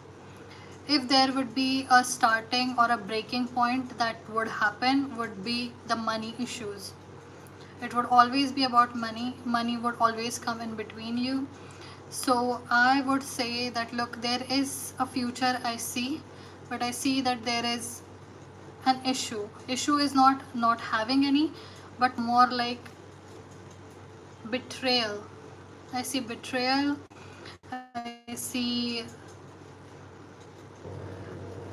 If there would be a starting or a breaking point that would happen, would be the money issues. It would always be about money. Money would always come in between you. So I would say that look, there is a future I see, but I see that there is an issue. Issue is not having any, but more like betrayal. I see betrayal. I see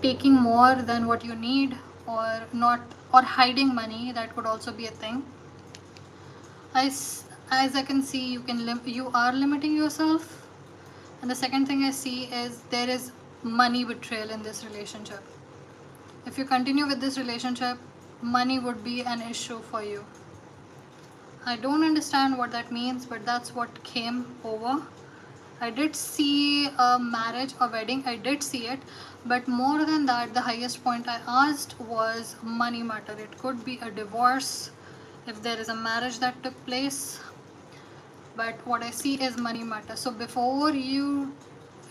taking more than what you need, or not, or hiding money. That could also be a thing. As I can see, you are limiting yourself. And the second thing I see is there is money betrayal in this relationship. If you continue with this relationship, money would be an issue for you. I don't understand what that means, but that's what came over. I did see a marriage, a wedding, I did see it, but more than that, the highest point I asked was money matter. It could be a divorce if there is a marriage that took place, but what I see is money matter. So before you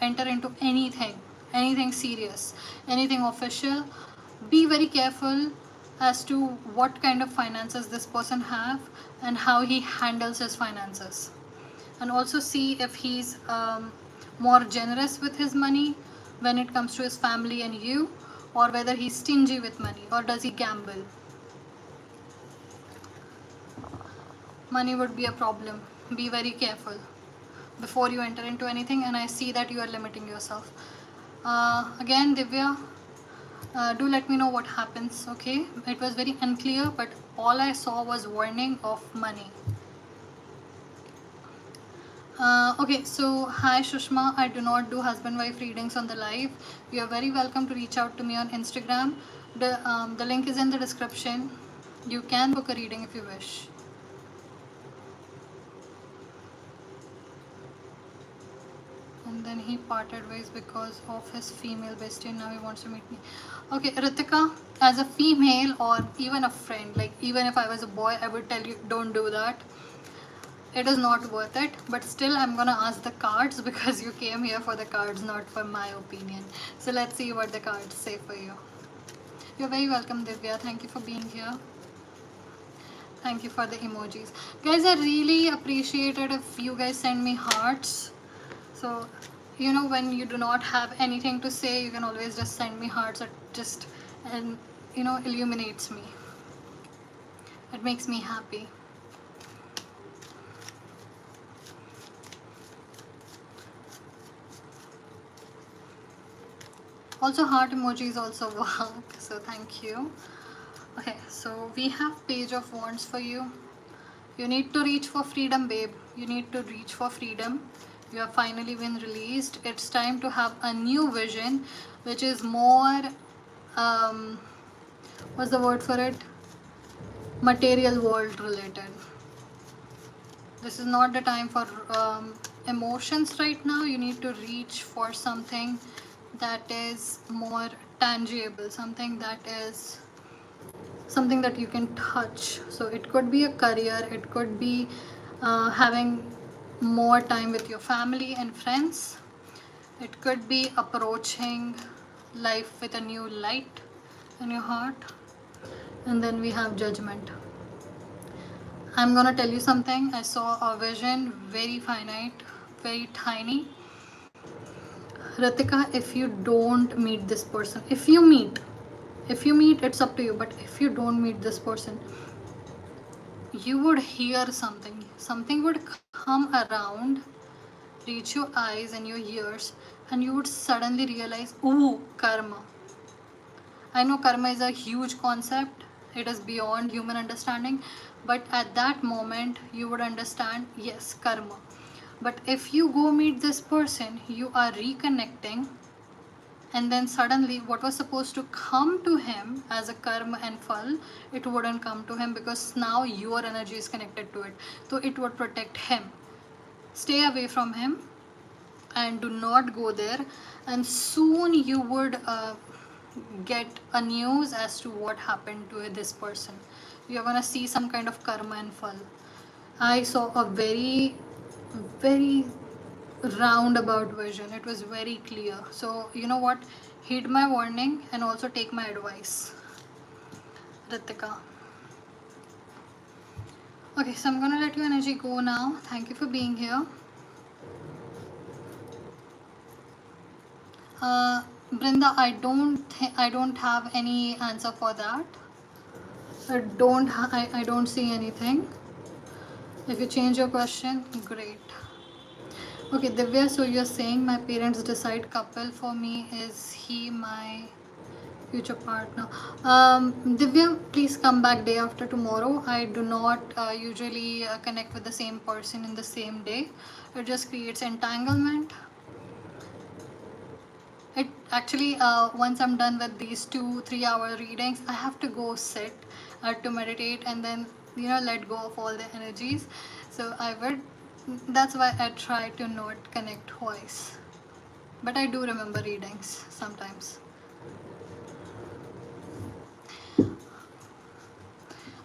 enter into anything serious, anything official, be very careful as to what kind of finances this person have and how he handles his finances, and also see if he's more generous with his money when it comes to his family and you, or whether he's stingy with money, or does he gamble. Money would be a problem. Be very careful before you enter into anything, and I see that you are limiting yourself. Again, Divya, do let me know what happens. Okay, it was very unclear, but all I saw was warning of money. Okay, so hi Shushma, I do not do husband-wife readings on the live. You are very welcome to reach out to me on Instagram. The link is in the description. You can book a reading if you wish. And then he parted ways because of his female bestie. Now he wants to meet me. Okay, Ritika, as a female or even a friend, like even if I was a boy, I would tell you don't do that. It is not worth it, but still I'm gonna ask the cards because you came here for the cards, not for my opinion. So let's see what the cards say for you. You're very welcome, Divya. Thank you for being here. Thank you for the emojis. Guys, I really appreciate it if you guys send me hearts. So, you know, when you do not have anything to say, you can always just send me hearts. It just, and you know, illuminates me. It makes me happy. Also, heart emojis also work. So thank you. Okay, so we have Page of Wands for you. You need to reach for freedom, babe. You need to reach for freedom. You have finally been released. It's time to have a new vision, which is more, um, what's the word for it? Material world related. This is not the time for emotions right now. You need to reach for something that is more tangible, something that you can touch. So it could be a career, it could be having more time with your family and friends, it could be approaching life with a new light in your heart. And then we have Judgment. I'm gonna tell you something. I saw a vision, very finite, very tiny. Ritika, if you don't meet this person, if you meet, it's up to you. But if you don't meet this person, you would hear something. Something would come around, reach your eyes and your ears, and you would suddenly realize, ooh, karma. I know karma is a huge concept, it is beyond human understanding, but at that moment, you would understand, yes, karma. But if you go meet this person, you are reconnecting, and then suddenly what was supposed to come to him as a karma and fall, it wouldn't come to him because now your energy is connected to it. So it would protect him. Stay away from him and do not go there, and soon you would get a news as to what happened to this person. You're gonna see some kind of karma and fall. I saw a very roundabout vision. It was very clear. So you know what? Heed my warning and also take my advice, Ritika. Okay, so I'm gonna let your energy go now. Thank you for being here. Brinda, I don't have any answer for that. I don't see anything. If you change your question, great. Okay, Divya, so you're saying my parents decide couple for me. Is he my future partner? Divya, please come back day after tomorrow. I do not usually connect with the same person in the same day. It just creates entanglement. It actually, once I'm done with these 2-3 hour readings, I have to go sit to meditate and then, you know, let go of all the energies. So that's why I try to not connect twice. But I do remember readings sometimes.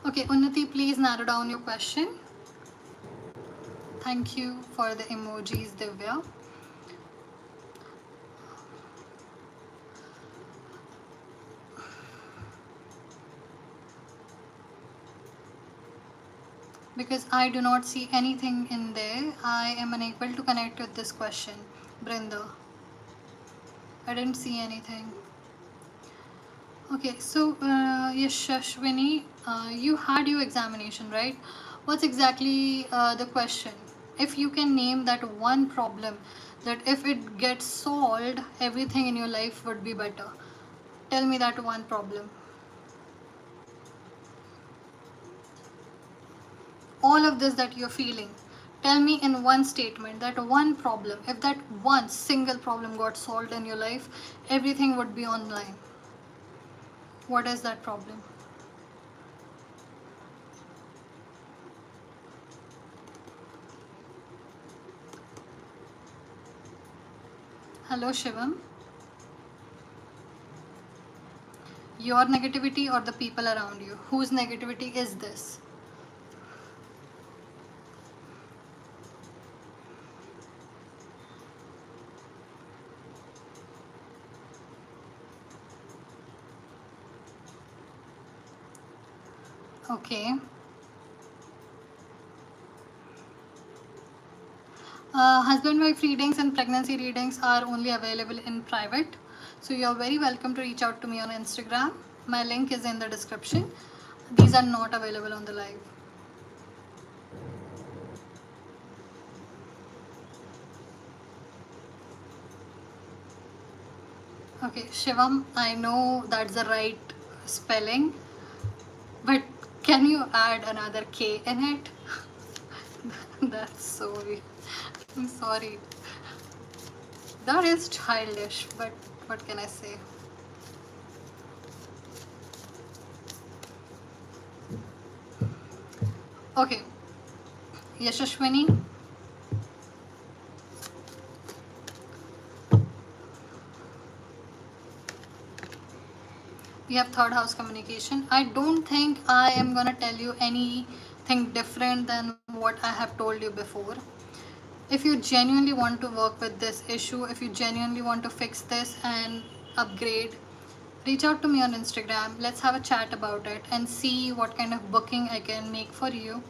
Okay, Unnati, please narrow down your question. Thank you for the emojis, Divya. Because I do not see anything in there, I am unable to connect with this question, Brinda. I didn't see anything. Okay, so Yashashwini, you had your examination, right? What's exactly the question? If you can name that one problem that if it gets solved, everything in your life would be better. Tell me that one problem. All of this that you're feeling, Tell me in one statement that one problem, if that one single problem got solved in your life, everything would be online. What is that problem? Hello, Shivam. Your negativity or the people around you? Whose negativity is this? Okay. Husband wife readings and pregnancy readings are only available in private. So you're very welcome to reach out to me on Instagram. My link is in the description. These are not available on the live. Okay, Shivam, I know that's the right spelling, but can you add another K in it? That's so weird. I'm sorry. That is childish, but what can I say? Okay, Yashashwini, we have third house communication. I don't think I am gonna tell you anything different than what I have told you before. If you genuinely want to work with this issue, if you genuinely want to fix this and upgrade, reach out to me on Instagram. Let's have a chat about it and see what kind of booking I can make for you.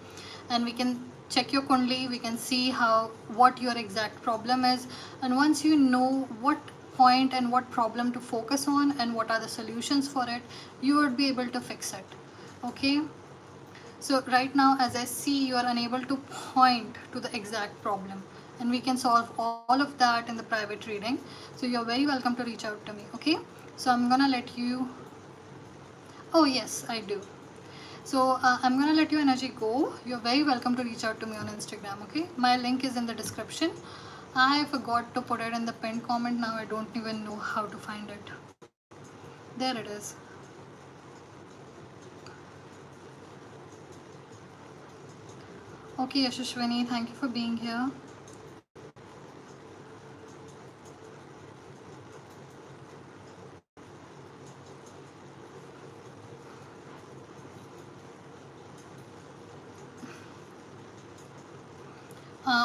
And we can check your kundli, we can see how what your exact problem is. And once you know what point and what problem to focus on and what are the solutions for it, you would be able to fix it. Okay? So right now, as I see, you are unable to point to the exact problem, and we can solve all of that in the private reading. So you're very welcome to reach out to me. Okay, so I'm gonna let you. Oh yes, I do. So I'm gonna let your energy go. You're very welcome to reach out to me on Instagram. Okay, my link is in the description. I forgot to put it in the pinned comment. Now I don't even know how to find it. There it is. Okay, Yashashwini, thank you for being here.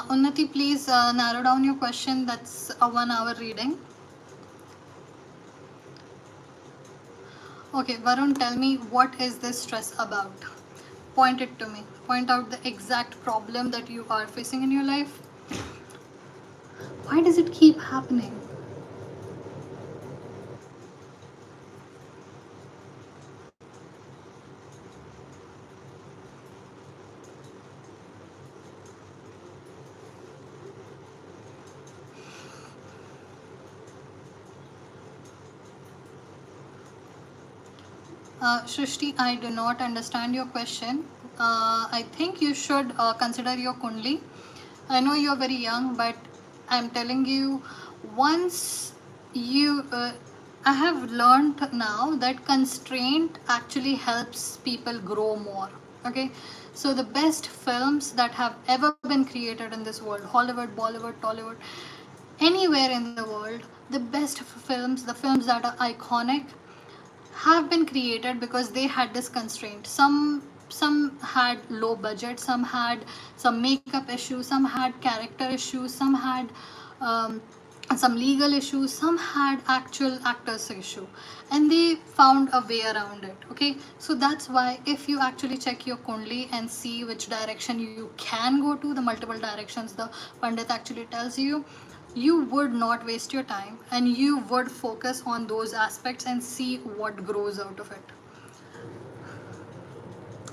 Unnati, please narrow down your question. That's a 1 hour reading. Okay, Varun, tell me, what is this stress about? Point it to me. Point out the exact problem that you are facing in your life. Why does it keep happening? Shrishti, I do not understand your question. I think you should consider your kundli. I know you're very young, but I'm telling you, once you, I have learned now that constraint actually helps people grow more. Okay, so the best films that have ever been created in this world, Hollywood, Bollywood, Tollywood, anywhere in the world, the best films, the films that are iconic, have been created because they had this constraint. Some had low budget, some had some makeup issues, some had character issues, some had some legal issues, some had actual actors issue, and they found a way around it. Okay, so that's why if you actually check your kundli and see which direction you can go to, the multiple directions the pandit actually tells you, you would not waste your time and you would focus on those aspects and see what grows out of it.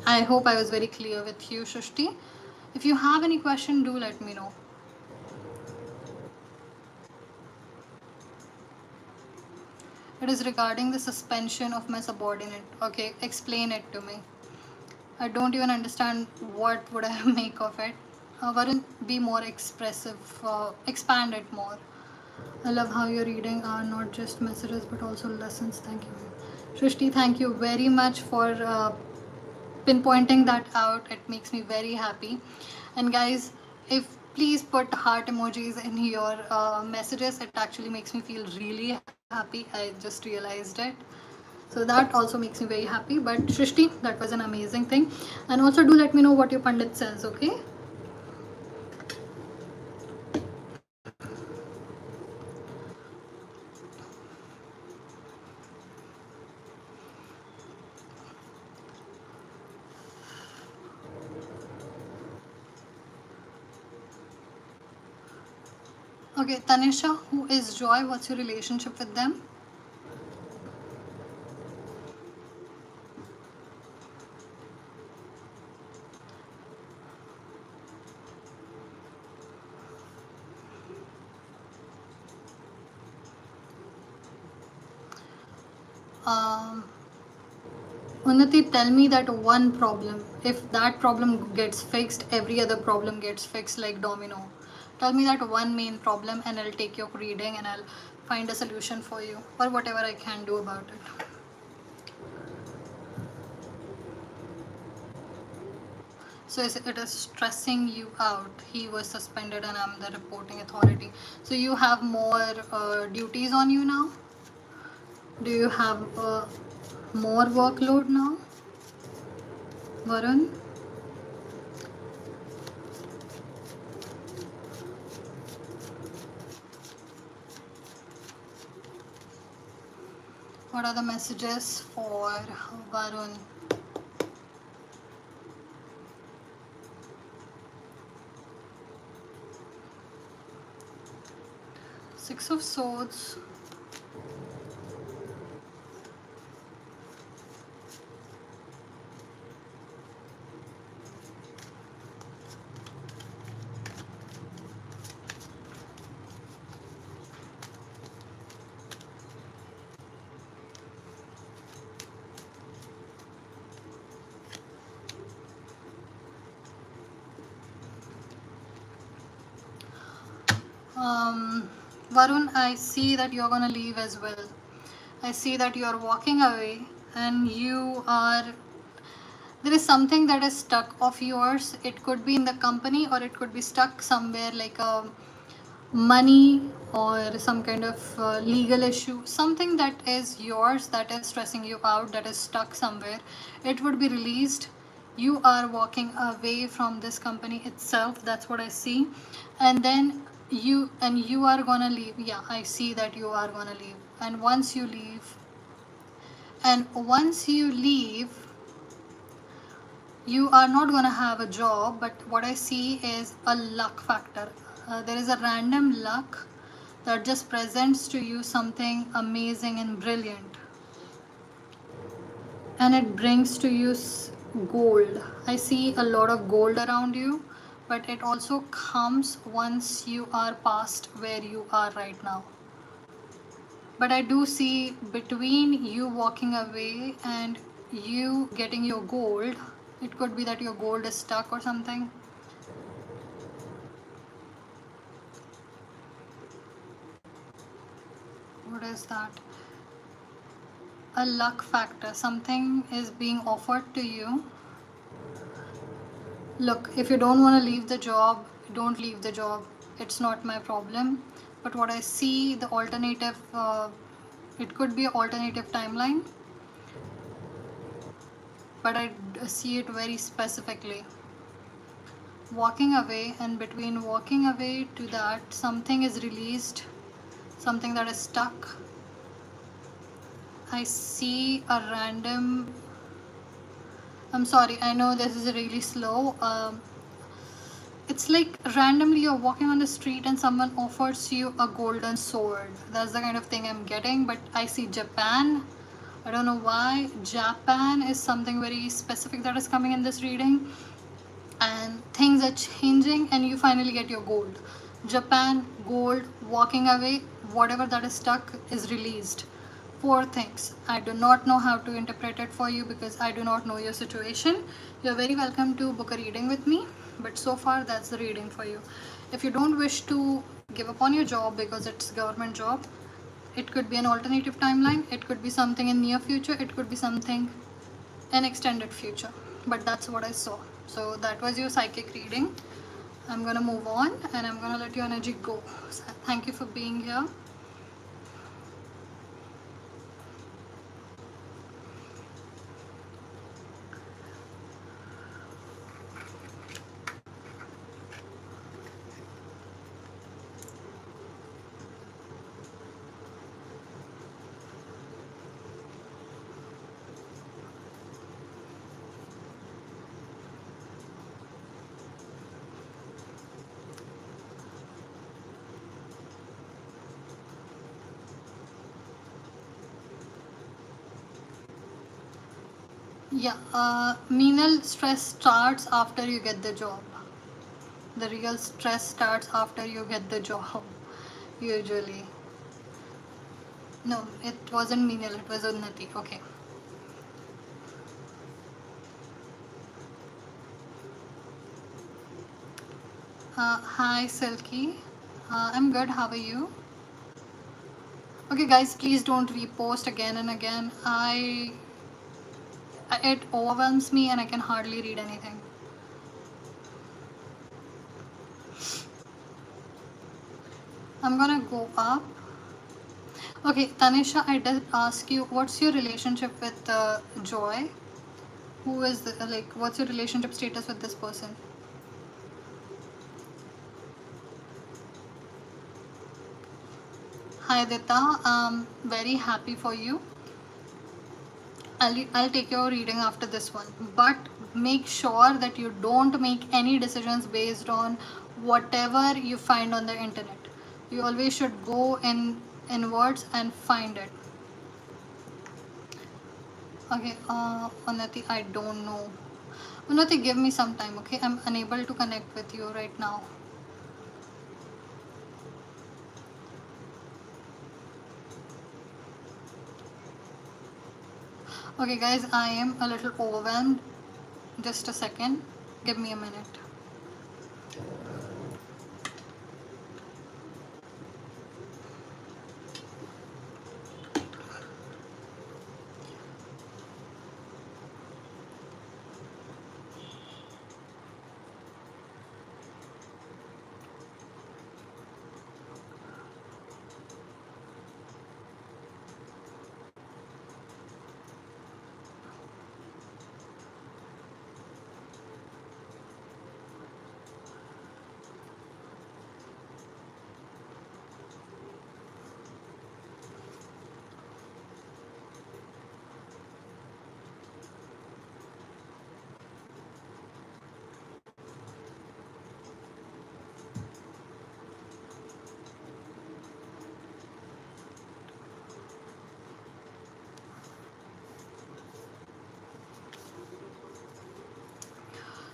I hope I was very clear with you, Shushti. If you have any question, do let me know. It is regarding the suspension of my subordinate. Okay, explain it to me. I don't even understand what would I make of it. Varun, be more expressive, expand it more. I love how you're reading are not just messages but also lessons. Thank you. Shrishti, thank you very much for pinpointing that out. It makes me very happy. And guys, if please put heart emojis in your messages, it actually makes me feel really happy. I just realized it. So that also makes me very happy. But Shrishti, that was an amazing thing. And also do let me know what your Pandit says, okay? Okay, Tanisha, who is Joy? What's your relationship with them? Um, Unnati, tell me that one problem. If that problem gets fixed, every other problem gets fixed like domino. Tell me that one main problem and I'll take your reading and I'll find a solution for you or whatever I can do about it. So it is stressing you out. He was suspended and I'm the reporting authority. So you have more duties on you now? Do you have more workload now, Varun? What are the messages for Varun? Six of Swords. Varun, I see that you're gonna leave as well. I see that you're walking away and you are, there is something that is stuck of yours. It could be in the company or it could be stuck somewhere like a money or some kind of legal issue, something that is yours that is stressing you out, that is stuck somewhere. It would be released. You are walking away from this company itself, that's what I see. And then you are gonna leave. Yeah, I see that you are gonna leave. And once you leave, you are not going to have a job, but what I see is a luck factor. There is a random luck that just presents to you something amazing and brilliant, and it brings to you gold. I see a lot of gold around you, but it also comes once you are past where you are right now. But I do see between you walking away and you getting your gold, it could be that your gold is stuck or something. What is that? A luck factor. Something is being offered to you. Look, if you don't want to leave the job, don't leave the job. It's not my problem. But what I see, the alternative, it could be an alternative timeline, but I see it very specifically. Walking away, and between walking away to that, something is released, something that is stuck. I see a random, I'm sorry, I know this is really slow. It's like randomly you're walking on the street and someone offers you a golden sword. That's the kind of thing I'm getting. But I see Japan. I don't know why. Japan is something very specific that is coming in this reading. And things are changing and you finally get your gold. Japan, gold, walking away, whatever that is stuck is released. 4 things. I do not know how to interpret it for you because I do not know your situation. You're very welcome to book a reading with me, but so far that's the reading for you. If you don't wish to give up on your job because it's government job, it could be an alternative timeline, it could be something in near future, it could be something in extended future, but that's what I saw. So that was your psychic reading. I'm gonna move on and I'm gonna let your energy go. So thank you for being here. Yeah, menial stress starts after you get the job. The real stress starts after you get the job, usually. No, it wasn't menial, it was unnati. Okay. Hi, Silky. I'm good. How are you? Okay, guys, please don't repost again and again. It overwhelms me and I can hardly read anything. I'm gonna go up. Okay, Tanisha, I did ask you, what's your relationship with Joy? Who is the, like, what's your relationship status with this person? Hi, Dita. Very happy for you. I'll take your reading after this one, but make sure that you don't make any decisions based on whatever you find on the internet. You always should go inwards and find it. Okay, Unnati, I don't know. Unnati, give me some time, okay? I'm unable to connect with you right now. Okay, guys, I am a little overwhelmed. Just a second. Give me a minute.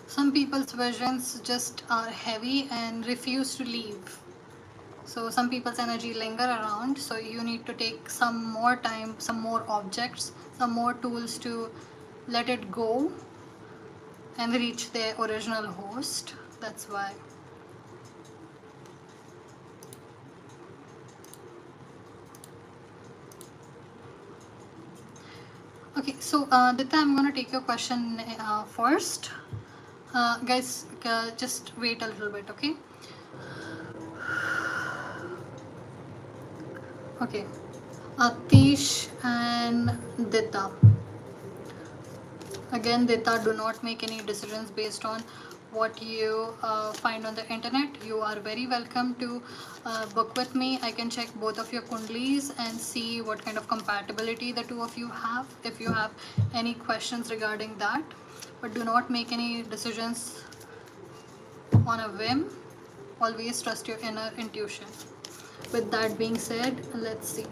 Some people's visions just are heavy and refuse to leave. So some people's energy linger around. So you need to take some more time, some more objects, some more tools to let it go and reach their original host. That's why. Okay, so Dita, I'm gonna take your question first. Guys, just wait a little bit, okay? Okay, Atish and Dita. Again, Dita, do not make any decisions based on what you find on the internet. You are very welcome to book with me. I can check both of your kundlis and see what kind of compatibility the two of you have, if you have any questions regarding that. But do not make any decisions on a whim. Always trust your inner intuition. With that being said, let's see.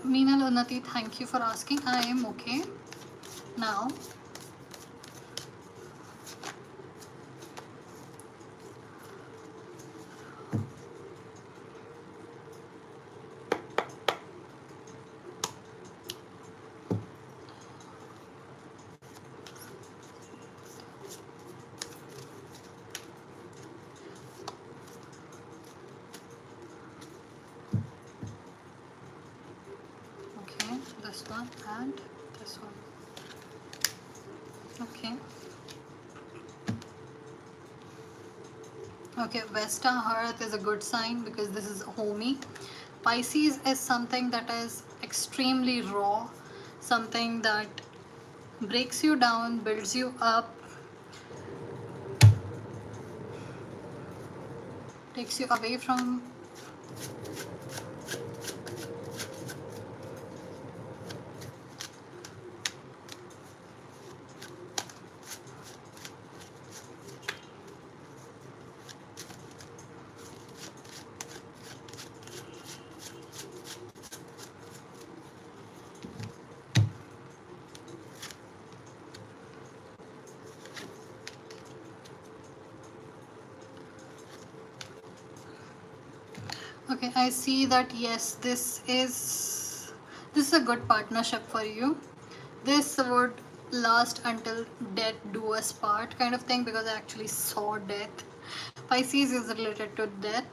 Meena Lunati, thank you for asking. I am okay now. this one and this one. Okay. Okay, Vesta Hearth is a good sign because this is homey. Pisces is something that is extremely raw, something that breaks you down, builds you up, takes you away from. Okay, I see that yes, this is a good partnership for you. This would last until death do us part kind of thing, because I actually saw death. Pisces is related to death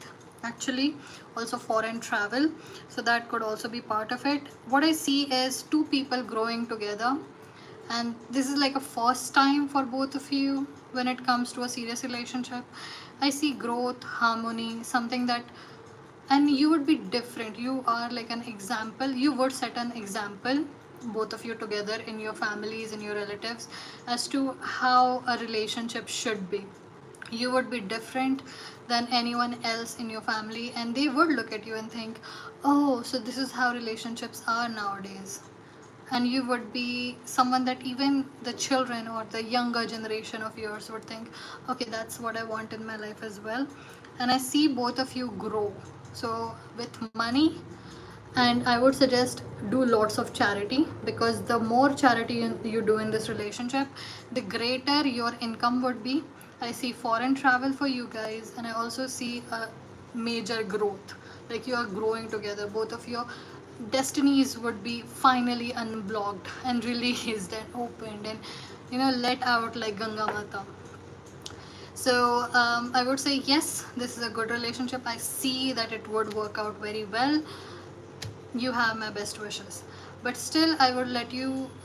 actually, also foreign travel, so that could also be part of it. What I see is two people growing together, and this is like a first time for both of you when it comes to a serious relationship. I see growth, harmony, something that, and you would be different. You are like an example. You would set an example, both of you together, in your families, in your relatives, as to how a relationship should be. You would be different than anyone else in your family, and they would look at you and think, oh, so this is how relationships are nowadays. And you would be someone that even the children or the younger generation of yours would think, okay, that's what I want in my life as well. And I see both of you grow, so with money. And I would suggest do lots of charity, because the more charity you do in this relationship, the greater your income would be. I see foreign travel for you guys, and I also see a major growth, like you are growing together. Both of your destinies would be finally unblocked and released and opened, and let out like Ganga Mata. So I would say yes, this is a good relationship. I see that it would work out very well. You have my best wishes, but still I would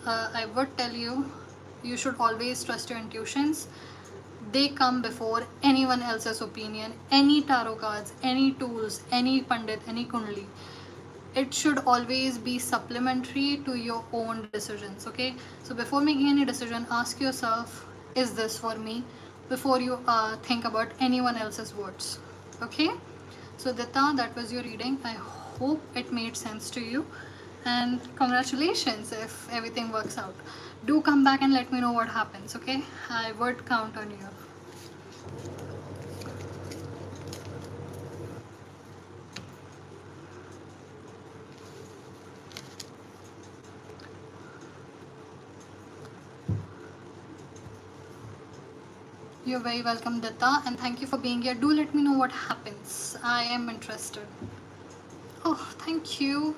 I would tell you, you should always trust your intuitions. They come before anyone else's opinion, any tarot cards, any tools, any pandit, any kundli. It should always be supplementary to your own decisions. Okay, so before making any decision, ask yourself, is this for me, before you think about anyone else's words. Okay, so Dita, that was your reading. I hope it made sense to you, and congratulations if everything works out. Do come back and let me know what happens. Okay, I would count on you. You're very welcome, Dutta, and thank you for being here. Do let me know what happens. I am interested. Oh, thank you.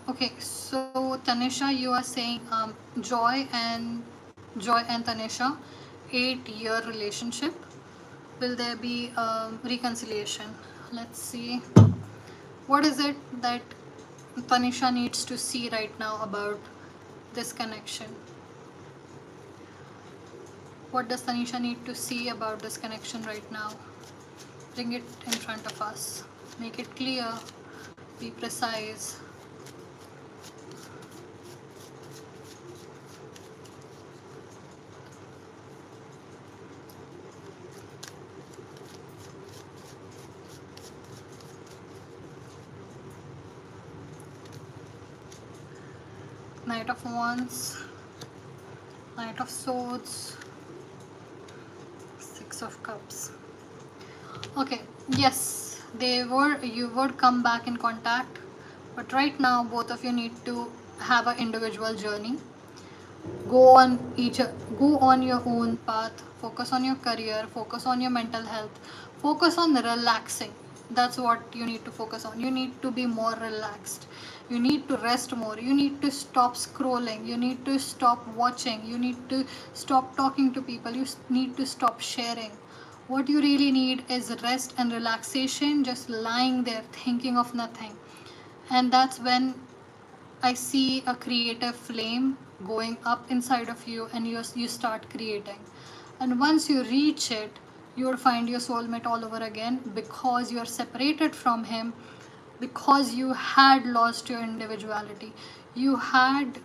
Okay, so Tanisha, you are saying Joy and Tanisha, 8-year relationship. Will there be reconciliation? Let's see. What is it that Tanisha needs to see right now about this connection? What does Tanisha need to see about this connection right now? Bring it in front of us. Make it clear. Be precise. Knight of Wands, Knight of Swords, Six of Cups. Okay, yes, you would come back in contact, but right now both of you need to have an individual journey. Go on your own path. Focus on your career. Focus on your mental health. Focus on relaxing. That's what you need to focus on. You need to be more relaxed. You need to rest more. You need to stop scrolling. You need to stop watching. You need to stop talking to people. You need to stop sharing. What you really need is rest and relaxation, just lying there thinking of nothing. And that's when I see a creative flame going up inside of you, and you start creating. And once you reach it, you will find your soulmate all over again, because you are separated from him, because you had lost your individuality. You had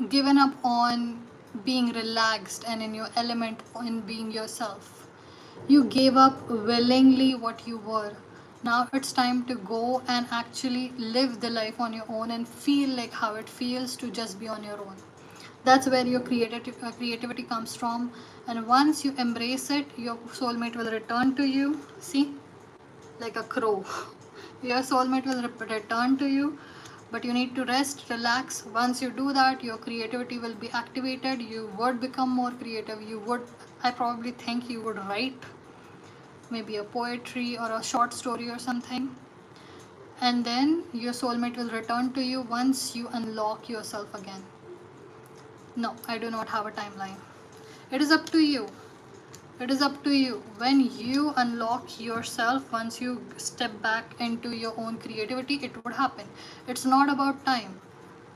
given up on being relaxed and in your element, in being yourself. You gave up willingly what you were. Now it's time to go and actually live the life on your own and feel like how it feels to just be on your own. That's where your creativity comes from. And once you embrace it, your soulmate will return to you. See, like a crow. Your soulmate will return to you, but you need to rest, relax. Once you do that, your creativity will be activated. You would become more creative. I probably think you would write maybe a poetry or a short story or something. And then your soulmate will return to you once you unlock yourself again. No, I do not have a timeline. It is up to you. It is up to you. When you unlock yourself, once you step back into your own creativity, it would happen. It's not about time.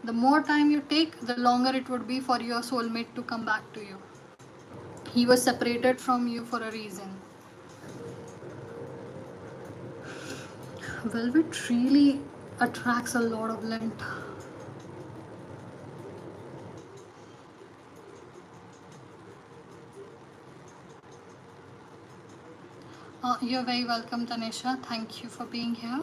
The more time you take, the longer it would be for your soulmate to come back to you. He was separated from you for a reason. Velvet really attracts a lot of lint. You're very welcome, Tanisha. Thank you for being here.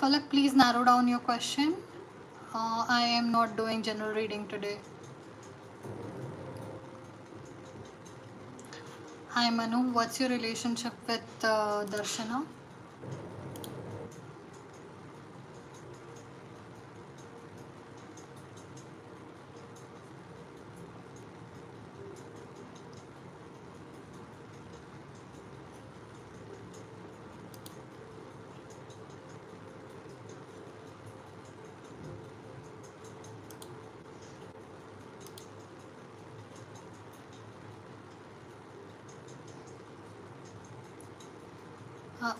Palak, please narrow down your question. I am not doing general reading today. Hi Manu, what's your relationship with Darshana?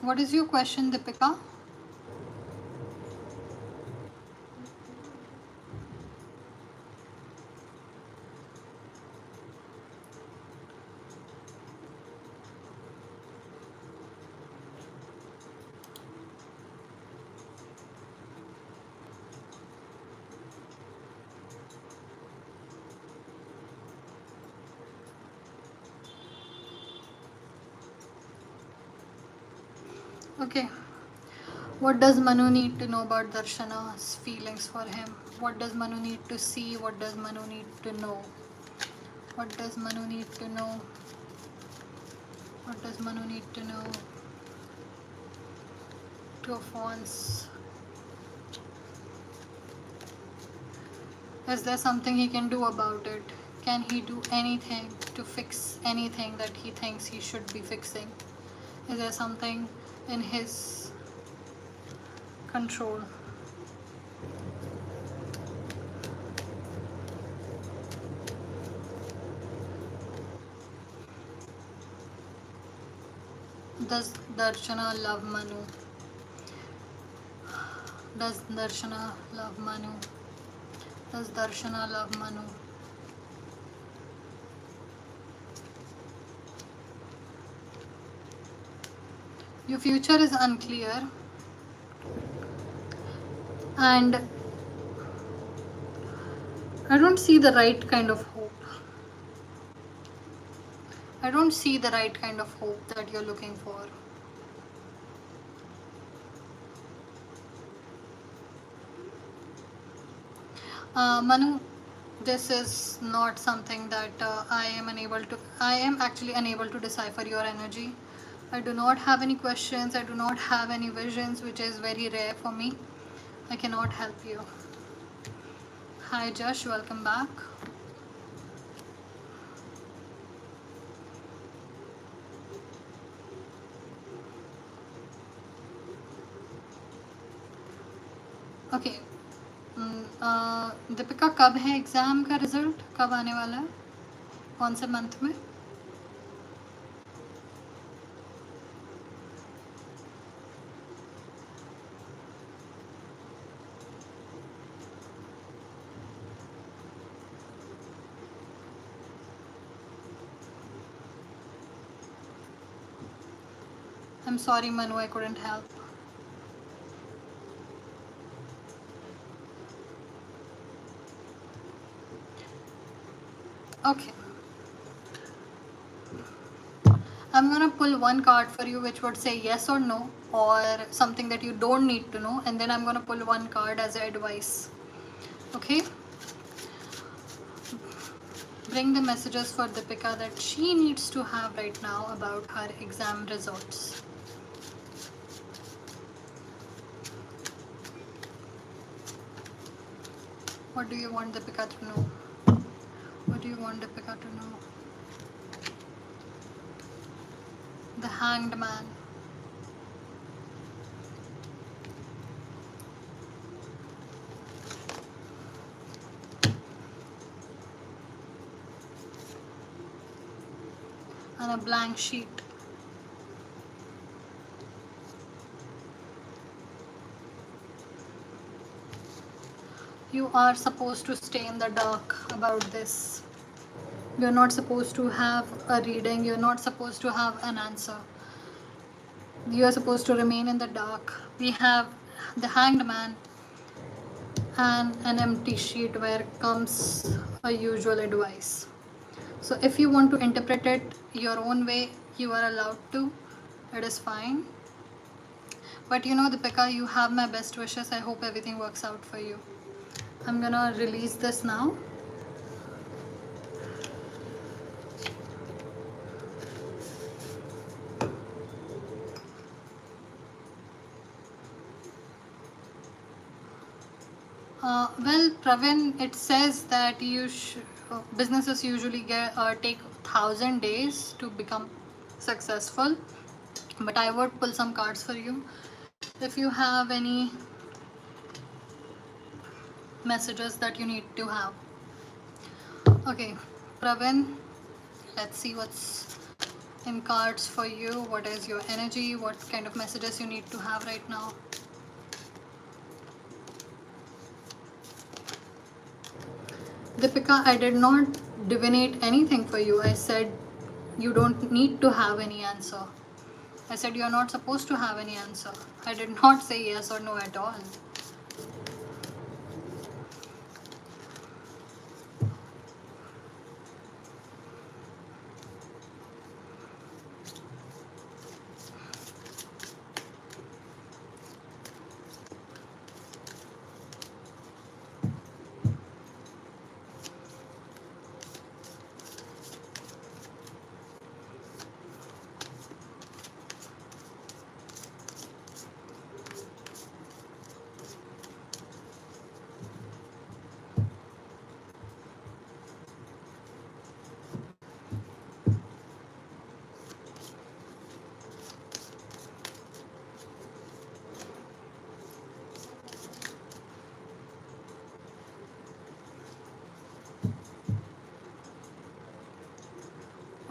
What is your question, Deepika? Okay. What does Manu need to know about Darshana's feelings for him? What does Manu need to see? What does Manu need to know? What does Manu need to know? What does Manu need to know? Two of Wands. Is there something he can do about it? Can he do anything to fix anything that he thinks he should be fixing? Is there something in his control? Does Darshana love Manu? Does Darshana love Manu? Does Darshana love Manu? Your future is unclear, and I don't see the right kind of hope. I don't see the right kind of hope that you're looking for. Manu, this is not something that I am actually unable to decipher your energy. I do not have any questions, I do not have any visions, which is very rare for me. I cannot help you. Hi Josh, welcome back. Okay. Deepika, कब है exam का result, कब आने वाला है, कौन से month में? I'm sorry Manu, I couldn't help. Okay. I'm gonna pull one card for you which would say yes or no, or something that you don't need to know, and then I'm gonna pull one card as advice. Okay? Bring the messages for Deepika that she needs to have right now about her exam results. What do you want Deepika to know? What do you want Deepika to know? The Hanged Man. And a blank sheet. You are supposed to stay in the dark about this. You're not supposed to have a reading. You're not supposed to have an answer. You are supposed to remain in the dark. We have the Hanged Man and an empty sheet where comes a usual advice. So if you want to interpret it your own way, you are allowed to. It is fine. But you know, Deepika, you have my best wishes. I hope everything works out for you. I'm gonna release this now. Well, Pravin, it says that businesses usually take 1,000 days to become successful. But I would pull some cards for you. If you have any messages that you need to have. Okay, Pravin, let's see what's in cards for you. What is your energy? What kind of messages you need to have right now? Deepika, I did not divinate anything for you. I said you don't need to have any answer. I said you're not supposed to have any answer. I did not say yes or no at all.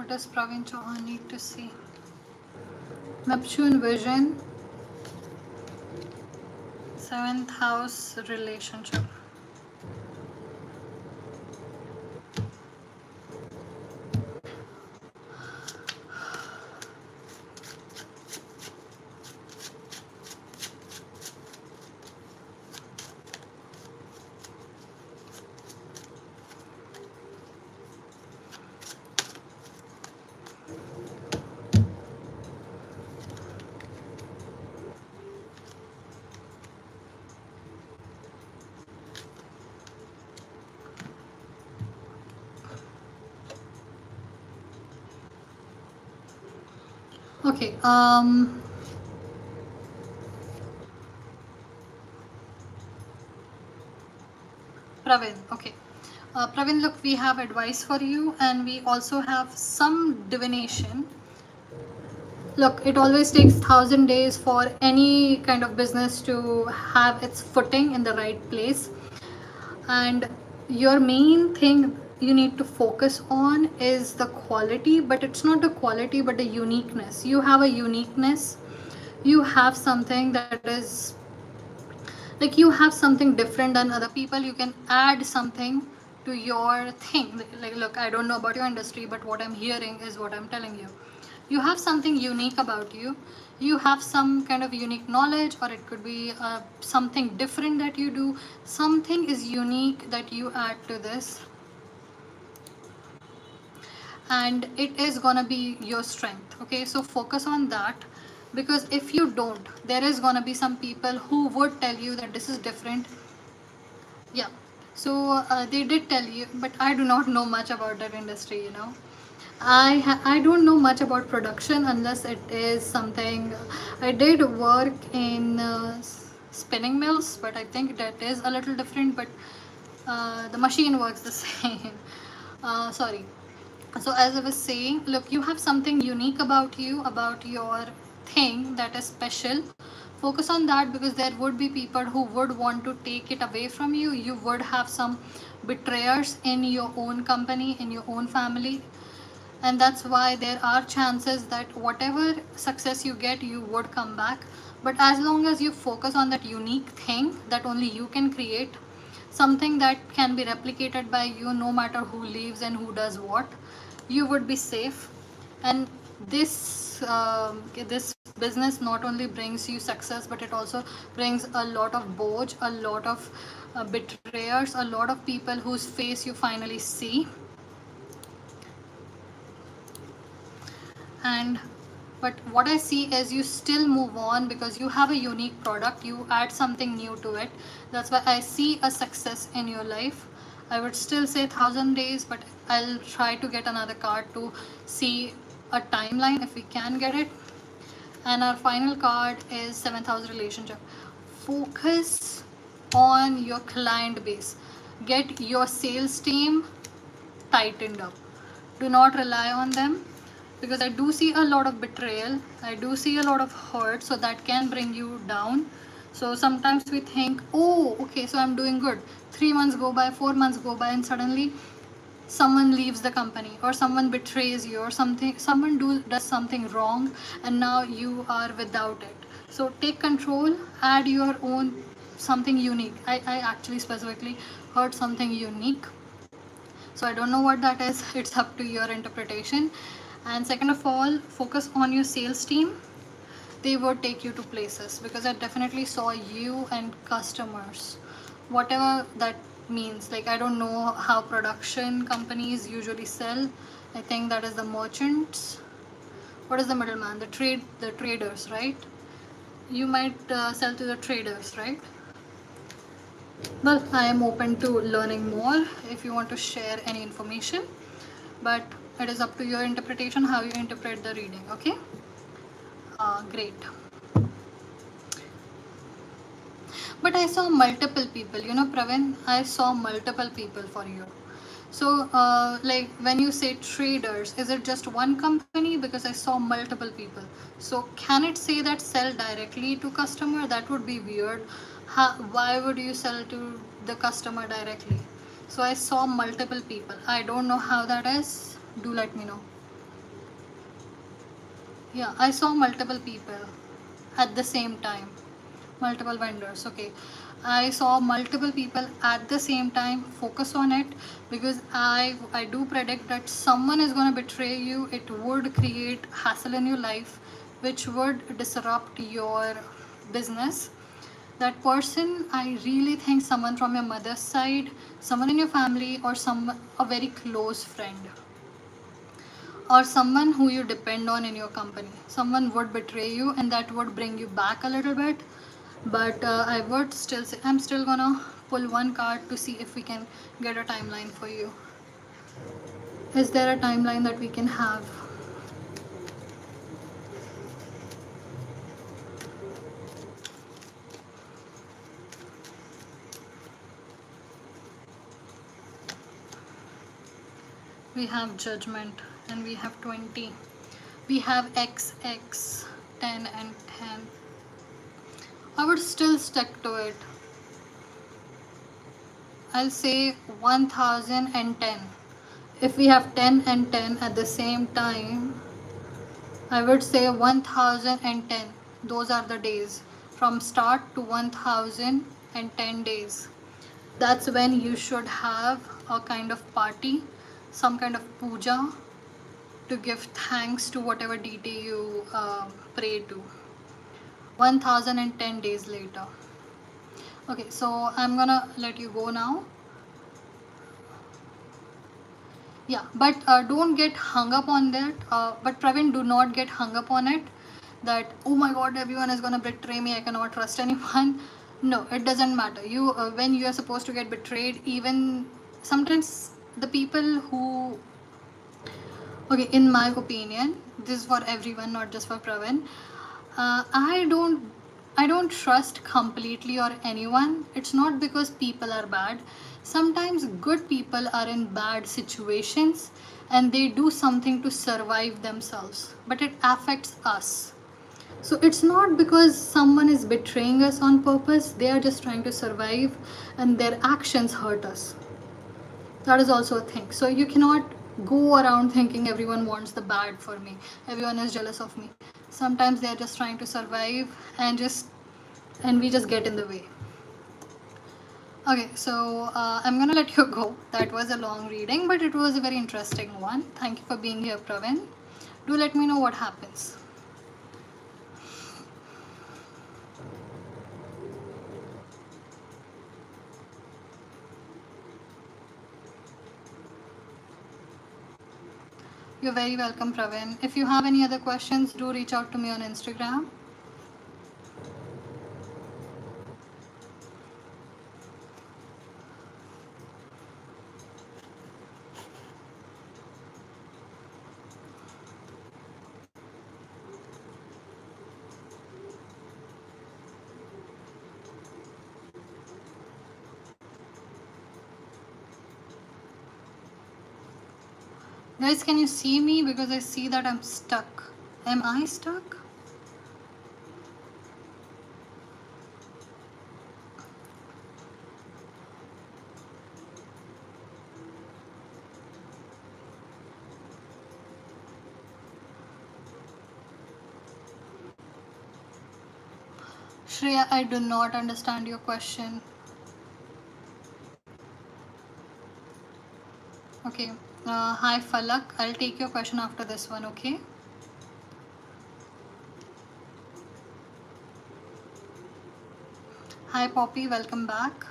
What does Pravin Chauhan need to see? Neptune vision, 7th house relationship. Okay, Praveen, okay. Praveen, look, we have advice for you and we also have some divination. Look, it always takes 1,000 days for any kind of business to have its footing in the right place. And your main thing you need to focus on is the quality, but it's not the quality but the uniqueness. You have a uniqueness, you have something that is like you have something different than other people. You can add something to your thing. Like, look, I don't know about your industry, but what I'm hearing is what I'm telling you. You have something unique about you. You have some kind of unique knowledge, or it could be something different that you do. Something is unique that you add to this, and it is gonna be your strength. Okay, so focus on that, because if you don't, there is gonna be some people who would tell you that this is different. Yeah, so they did tell you, but I do not know much about that industry, you know. I don't know much about production unless it is something. I did work in spinning mills, but I think that is a little different. But the machine works the same. Sorry. So as I was saying, look, you have something unique about you, about your thing that is special. Focus on that, because there would be people who would want to take it away from you. You would have some betrayers in your own company, in your own family, and that's why there are chances that whatever success you get, you would come back. But as long as you focus on that unique thing that only you can create, something that can be replicated by you no matter who leaves and who does what, you would be safe. And this business not only brings you success, but it also brings a lot of boj, a lot of betrayers, a lot of people whose face you finally see. And but what I see is you still move on because you have a unique product, you add something new to it. That's why I see a success in your life. I would still say 1,000 days, but I'll try to get another card to see a timeline if we can get it. And our final card is 7th house relationship. Focus on your client base, get your sales team tightened up. Do not rely on them, because I do see a lot of betrayal, I do see a lot of hurt, so that can bring you down. So sometimes we think, oh, okay, so I'm doing good. 3 months go by, 4 months go by, and suddenly someone leaves the company, or someone betrays you, or something, someone does something wrong, and now you are without it. So take control, add your own something unique. I actually specifically heard something unique, so I don't know what that is. It's up to your interpretation. And second of all, focus on your sales team. They would take you to places, because I definitely saw you and customers, whatever that means. Like, I don't know how production companies usually sell. I think that is the merchants. What is the middleman? The traders, right? You might sell to the traders, right? Well, I am open to learning more if you want to share any information, but it is up to your interpretation how you interpret the reading. Okay, great. But I saw multiple people, you know, Pravin, I saw multiple people for you. So, like when you say traders, is it just one company? Because I saw multiple people. So, can it say that sell directly to customer? That would be weird. Why would you sell to the customer directly? So, I saw multiple people. I don't know how that is. Do let me know. Yeah, I saw multiple people at the same time, multiple vendors. Okay, I saw multiple people at the same time. Focus on it, because I do predict that someone is going to betray you. It would create hassle in your life, which would disrupt your business. That person, I really think someone from your mother's side, someone in your family, or some a very close friend, or someone who you depend on in your company. Someone would betray you, and that would bring you back a little bit. But I would still say, I'm still gonna pull one card to see if we can get a timeline for you. Is there a timeline that we can have? We have Judgment, and we have 20. We have XX, 10 and 10. I would still stick to it. I'll say 1010. If we have 10 and 10 at the same time, I would say 1010. Those are the days from start to 1010 days. That's when you should have a kind of party, some kind of puja, to give thanks to whatever deity you pray to. 1010 days later. Okay, so I'm gonna let you go now. Yeah, but don't get hung up on that. But Praveen, do not get hung up on it. That, oh my God, everyone is gonna betray me. I cannot trust anyone. No, it doesn't matter. You when you are supposed to get betrayed, even sometimes the people who, okay, in my opinion, this is for everyone, not just for Praveen. I don't trust completely or anyone. It's not because people are bad. Sometimes good people are in bad situations and they do something to survive themselves, but it affects us. So it's not because someone is betraying us on purpose, they are just trying to survive and their actions hurt us. That is also a thing. So you cannot go around thinking everyone wants the bad for me, everyone is jealous of me. Sometimes they are just trying to survive, and we just get in the way. Okay, so I'm gonna let you go. That was a long reading, but it was a very interesting one. Thank you for being here, Praveen. Do let me know what happens. You're very welcome, Praveen. If you have any other questions, do reach out to me on Instagram. Guys, can you see me? Because I see that I'm stuck. Am I stuck? Shreya, I do not understand your question. Okay. Hi, Falak. I'll take your question after this one, okay? Hi, Poppy. Welcome back.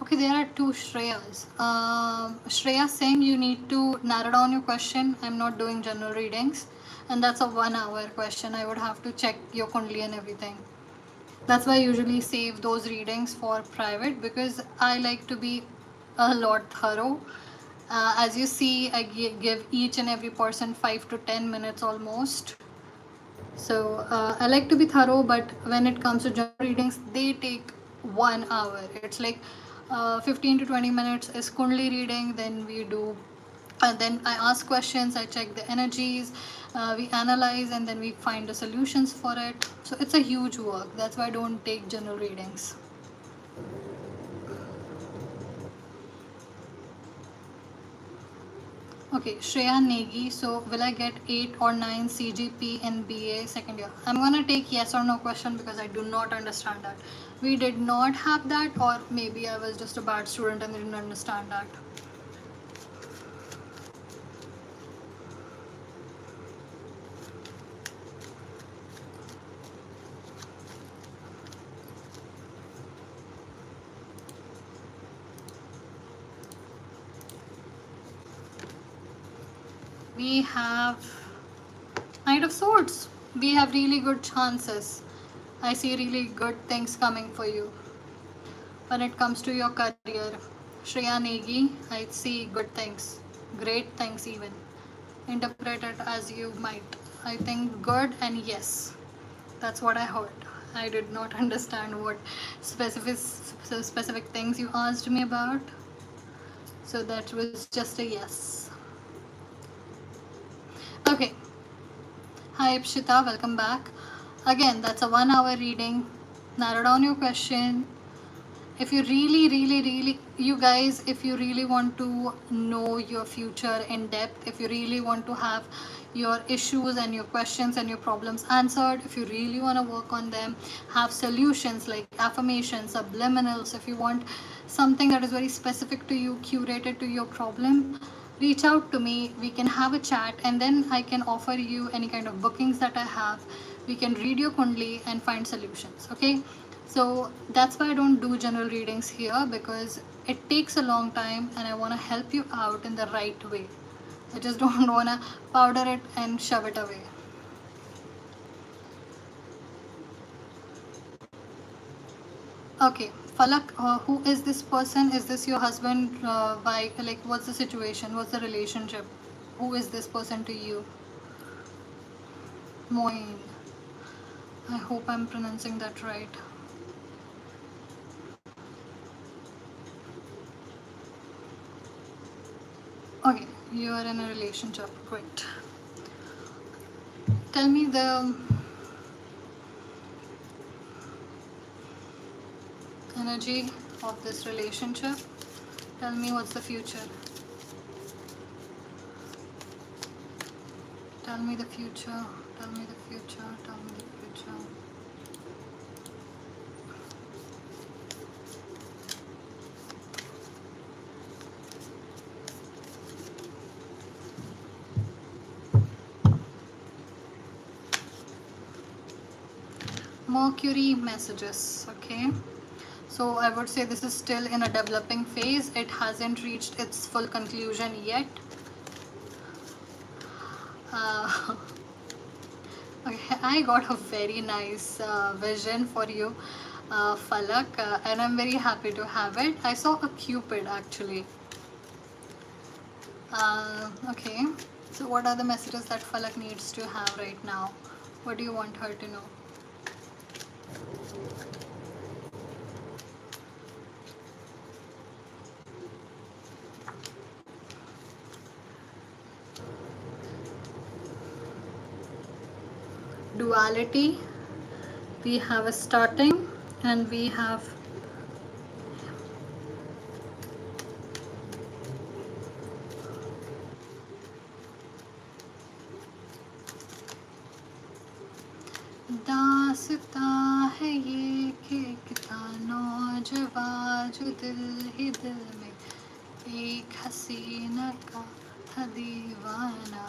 Okay, there are two Shreyas. Shreya saying you need to narrow down your question. I'm not doing general readings, and that's a 1 hour question. I would have to check your Kundli and everything. That's why I usually save those readings for private, because I like to be a lot thorough. As you see, I give each and every person 5 to 10 minutes almost So I like to be thorough, but when it comes to general readings, they take 1 hour. It's like 15 to 20 minutes is Kundli reading, then we do, and then I ask questions, I check the energies, we analyze, and then we find the solutions for it. So it's a huge work. That's why I don't take general readings. Okay, Shreya Negi. So, will I get 8 or 9 CGP in BA second year? I'm gonna take yes or no question because I do not understand that. We did not have that, or maybe I was just a bad student and didn't understand that. We have Knight of Swords. We have really good chances. I see really good things coming for you. When it comes to your career, Shreya Negi, I see good things, great things even. Interpret it as you might. I think good and yes. That's what I heard. I did not understand what specific things you asked me about. So that was just a yes. Okay. Hi Ipshita, welcome back. Again, that's a 1 hour reading. Narrow down your question. If you really, you guys, if you really want to know your future in depth, if you really want to have your issues and your questions and your problems answered, if you really want to work on them, have solutions like affirmations, subliminals, if you want something that is very specific to you, curated to your problem, reach out to me. We can have a chat, and then I can offer you any kind of bookings that I have. We can read your kundli and find solutions. Okay, so that's why I don't do general readings here, because it takes a long time and I want to help you out in the right way. I just don't want to powder it and shove it away. Okay, Falak, who is this person? Is this your husband? Why? Like, what's the situation? What's the relationship? Who is this person to you? Moin. I hope I'm pronouncing that right. Okay, you are in a relationship. Great. Tell me the energy of this relationship. Tell me what's the future. Tell me the future. Tell me the future. Tell me the future. Mercury messages. Okay. So I would say this is still in a developing phase. It hasn't reached its full conclusion yet. Uh, okay, I got a very nice vision for you, Falak, and I'm very happy to have it. I saw a cupid actually. Okay, so what are the messages that Falak needs to have right now? What do you want her to know? Duality, we have a starting, and we have दासता है ये कि कितना नौजवान जो दिल ही दिल में एक हसीना का था दीवाना.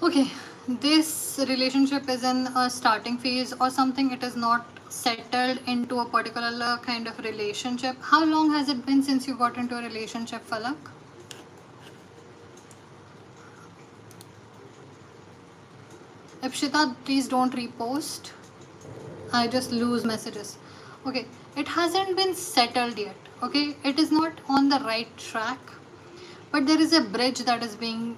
Okay, this relationship is in a starting phase or something. It is not settled into a particular kind of relationship. How long has it been since you got into a relationship, Falak? Ipshita, please don't repost. I just lose messages. Okay, it hasn't been settled yet. Okay, it is not on the right track, but there is a bridge that is being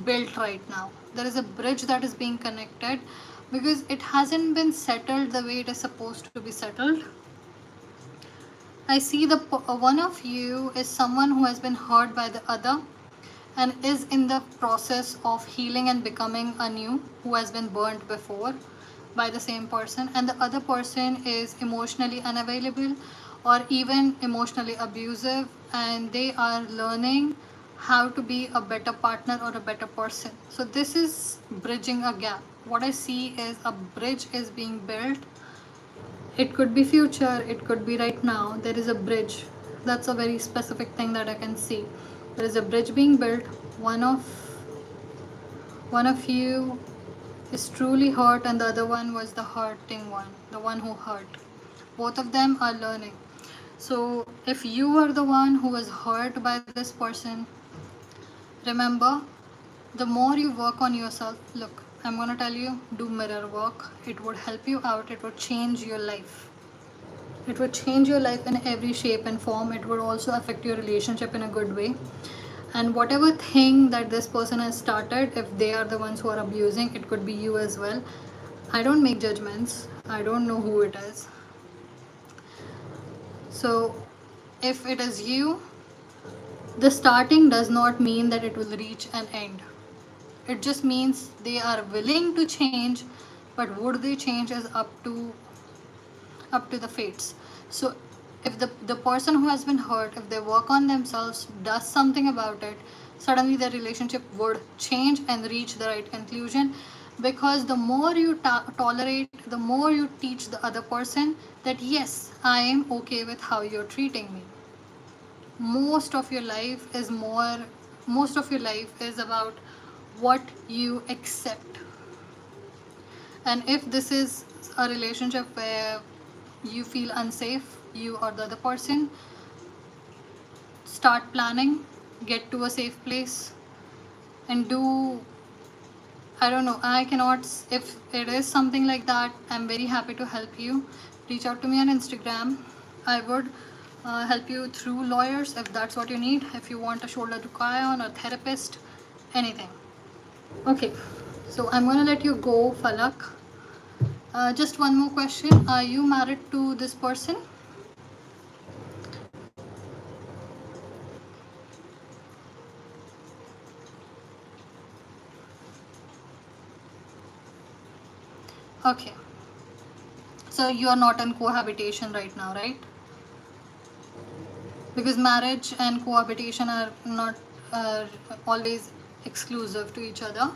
built right now. There is a bridge that is being connected because it hasn't been settled the way it is supposed to be settled. I see the one of you is someone who has been hurt by the other and is in the process of healing and becoming a new who has been burnt before by the same person, and the other person is emotionally unavailable or even emotionally abusive, and they are learning how to be a better partner or a better person. So this is bridging a gap. What I see is a bridge is being built. It could be future, it could be right now. There is a bridge. That's a very specific thing that I can see. There is a bridge being built. One of you is truly hurt and the other one was the hurting one, the one who hurt. Both of them are learning. So if you are the one who was hurt by this person, remember, the more you work on yourself, look, I'm going to tell you, do mirror work. It would help you out. It would change your life. It would change your life in every shape and form. It would also affect your relationship in a good way. And whatever thing that this person has started, if they are the ones who are abusing, it could be you as well. I don't make judgments. I don't know who it is. So if it is you, the starting does not mean that it will reach an end. It just means they are willing to change, but would they change is up to the fates. So if the person who has been hurt, if they work on themselves, does something about it, suddenly the relationship would change and reach the right conclusion. Because the more you tolerate, the more you teach the other person that yes, I am okay with how you're treating me. Most of your life is more most of your life is about what you accept. And if this is a relationship where you feel unsafe, you or the other person, start planning, get to a safe place, and do, I don't know, I cannot, if it is something like that, I'm very happy to help you. Reach out to me on Instagram. I would help you through lawyers if that's what you need, if you want a shoulder to cry on, or therapist, anything. Okay, so I'm gonna let you go, Falak. Just one more question. Are you married to this person? Okay. So you are not in cohabitation right now, right? Because marriage and cohabitation are not always exclusive to each other.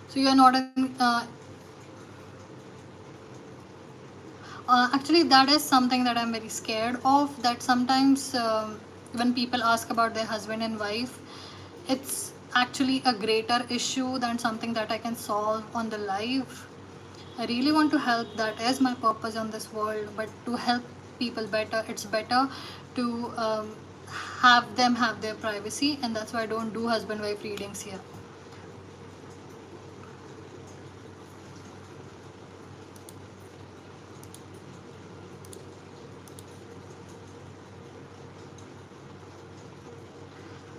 So you are not in. Actually, that is something that I'm very scared of. That sometimes when people ask about their husband and wife, it's actually a greater issue than something that I can solve on the live. I really want to help. That is my purpose on this world. But to help people better, it's better to have them have their privacy, and that's why I don't do husband-wife readings here.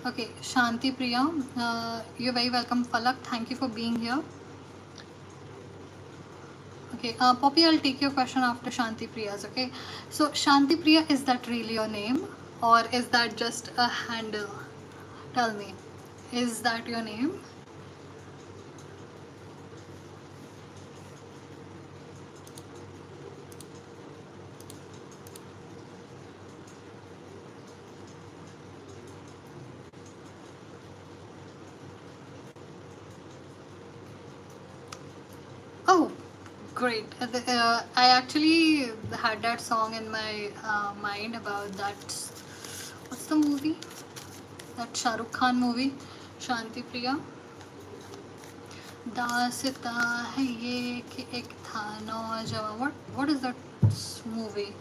Okay, Shanti Priya, you're very welcome, Falak. Thank you for being here. Okay, Poppy, I'll take your question after Shanti Priya's. Okay, so Shanti Priya, is that really your name, or is that just a handle? Tell me, is that your name? Oh, great. I actually had that song in my mind about that. What's the movie? That Shah Rukh Khan movie, Shanti Priya. दासता है ये कि एक था नौजवान. What is that movie?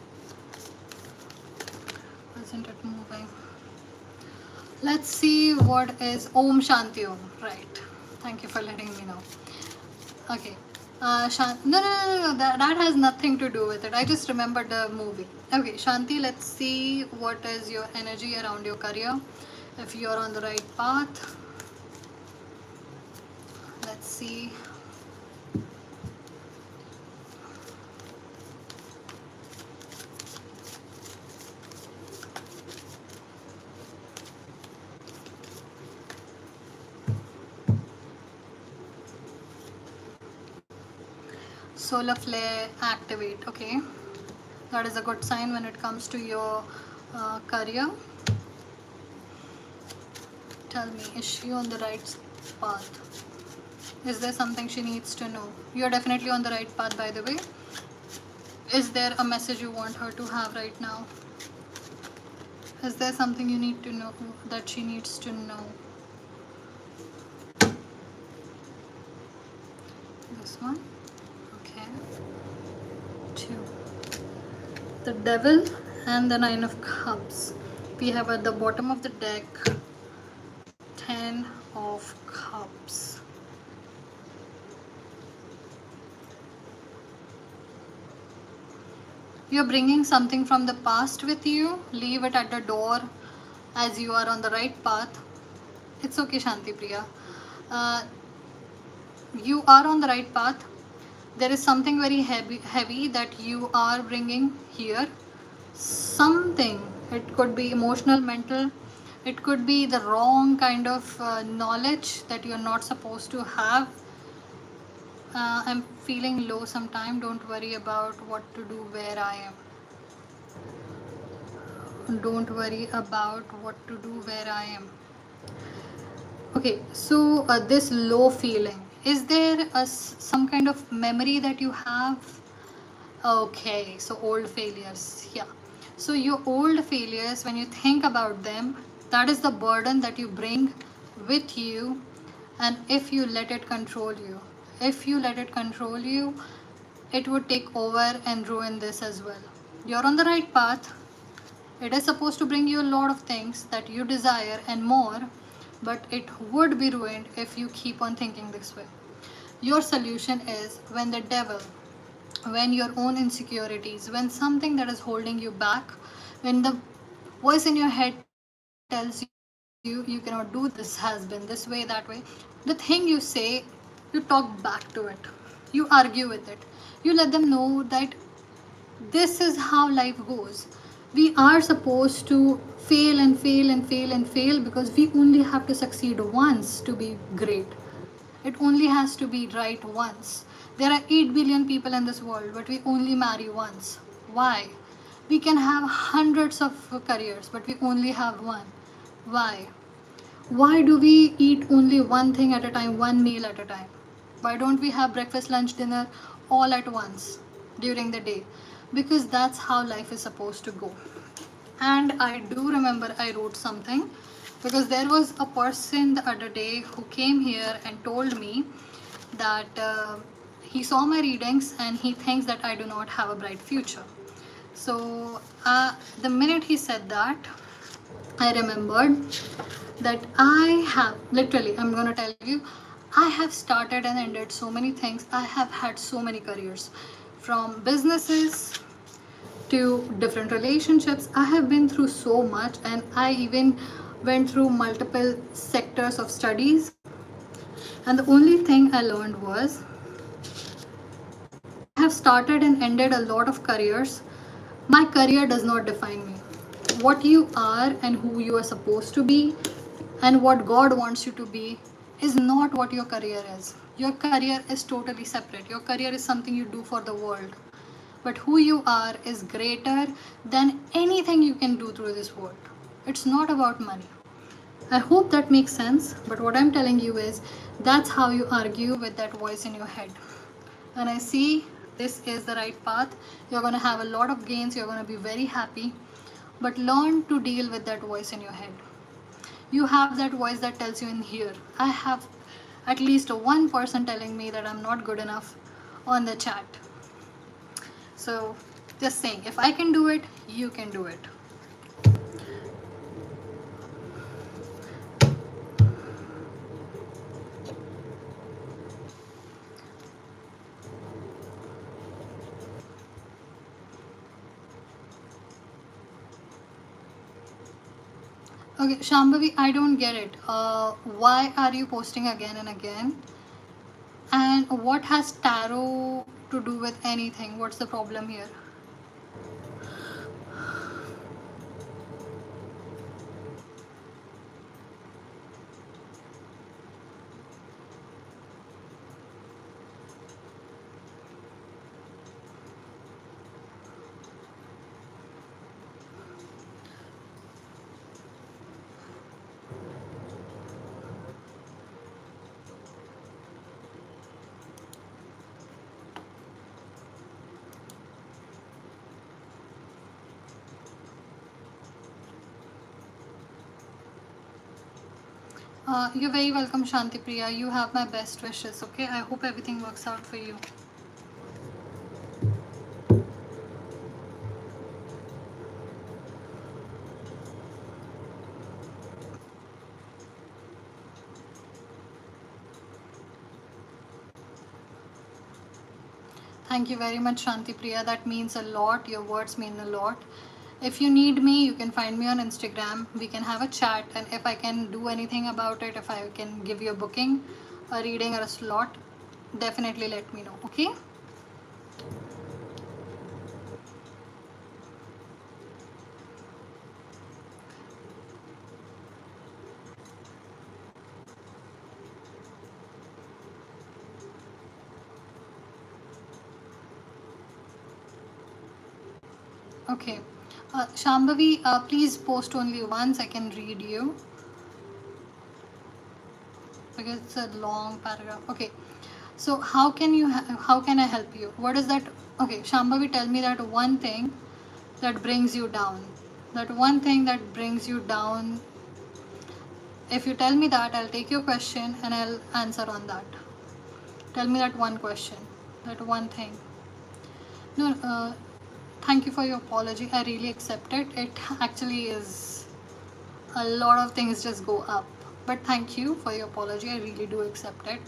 Isn't it moving? Let's see what is Om Shanti Om. Right. Thank you for letting me know. Okay. No. That has nothing to do with it. I just remembered the movie. Okay, Shanti, let's see what is your energy around your career. If you're on the right path, let's see. Solar flare activate. Okay, that is a good sign when it comes to your career. Tell me, is she on the right path? Is there something she needs to know? You're definitely on the right path, by the way. Is there a message you want her to have right now? Is there something you need to know that she needs to know? This one. Okay. 2. The Devil and the Nine of Cups. We have at the bottom of the deck 10 of Cups. You're bringing something from the past with you. Leave it at the door as you are on the right path. It's okay, Shanti Priya. You are on the right path. There is something very heavy that you are bringing here. Something. It could be emotional, mental. It could be the wrong kind of knowledge that you're not supposed to have. I'm feeling low sometime. Don't worry about what to do where I am. Don't worry about what to do where I am. Okay, so this low feeling, is there some kind of memory that you have? Okay, so old failures, yeah. So your old failures, when you think about them, that is the burden that you bring with you. And if you let it control you, it would take over and ruin this as well. You're on the right path. It is supposed to bring you a lot of things that you desire and more, but it would be ruined if you keep on thinking this way. Your solution is when the devil, when your own insecurities, when something that is holding you back, when the voice in your head tells you cannot do this, has been this way, that way, the thing you say, you talk back to it, you argue with it, you let them know that this is how life goes. We are supposed to fail and fail and fail and fail because we only have to succeed once to be great. It only has to be right once. There are 8 billion people in this world, but we only marry once. Why? We can have hundreds of careers, but we only have one. Why? Why do we eat only one thing at a time, one meal at a time? Why don't we have breakfast, lunch, dinner all at once during the day? Because that's how life is supposed to go. And I do remember I wrote something because there was a person the other day who came here and told me that he saw my readings and he thinks that I do not have a bright future. So the minute he said that, I remembered that I have literally, I'm going to tell you, I have started and ended so many things. I have had so many careers, from businesses to different relationships. I have been through so much, and I even went through multiple sectors of studies. And the only thing I learned was I have started and ended a lot of careers. My career does not define me. What you are and who you are supposed to be and what God wants you to be is not what your career is. Your career is totally separate. Your career is something you do for the world. But who you are is greater than anything you can do through this world. It's not about money. I hope that makes sense, but what I'm telling you is that's how you argue with that voice in your head. And I see this is the right path. You're going to have a lot of gains, you're going to be very happy, but learn to deal with that voice in your head. You have that voice that tells you in here, at least one person telling me that I'm not good enough on the chat. So just saying, if I can do it, you can do it. Okay, Shambhavi, I don't get it. Why are you posting again and again? And what has tarot to do with anything? What's the problem here? You're very welcome, Shanti Priya. You have my best wishes, okay? I hope everything works out for you. Thank you very much, Shanti Priya. That means a lot. Your words mean a lot. If you need me, you can find me on Instagram. We can have a chat, and if I can do anything about it, if I can give you a booking, a reading, or a slot, definitely let me know, okay? Okay. Shambhavi, please post only once. I can read you because it's a long paragraph. Okay. So how can you? How can I help you? What is that? Okay, Shambhavi, tell me that one thing that brings you down. That one thing that brings you down. If you tell me that, I'll take your question and I'll answer on that. Tell me that one question. That one thing. No. Thank you for your apology. I really accept it. It actually is a lot of things just go up. But thank you for your apology. I really do accept it.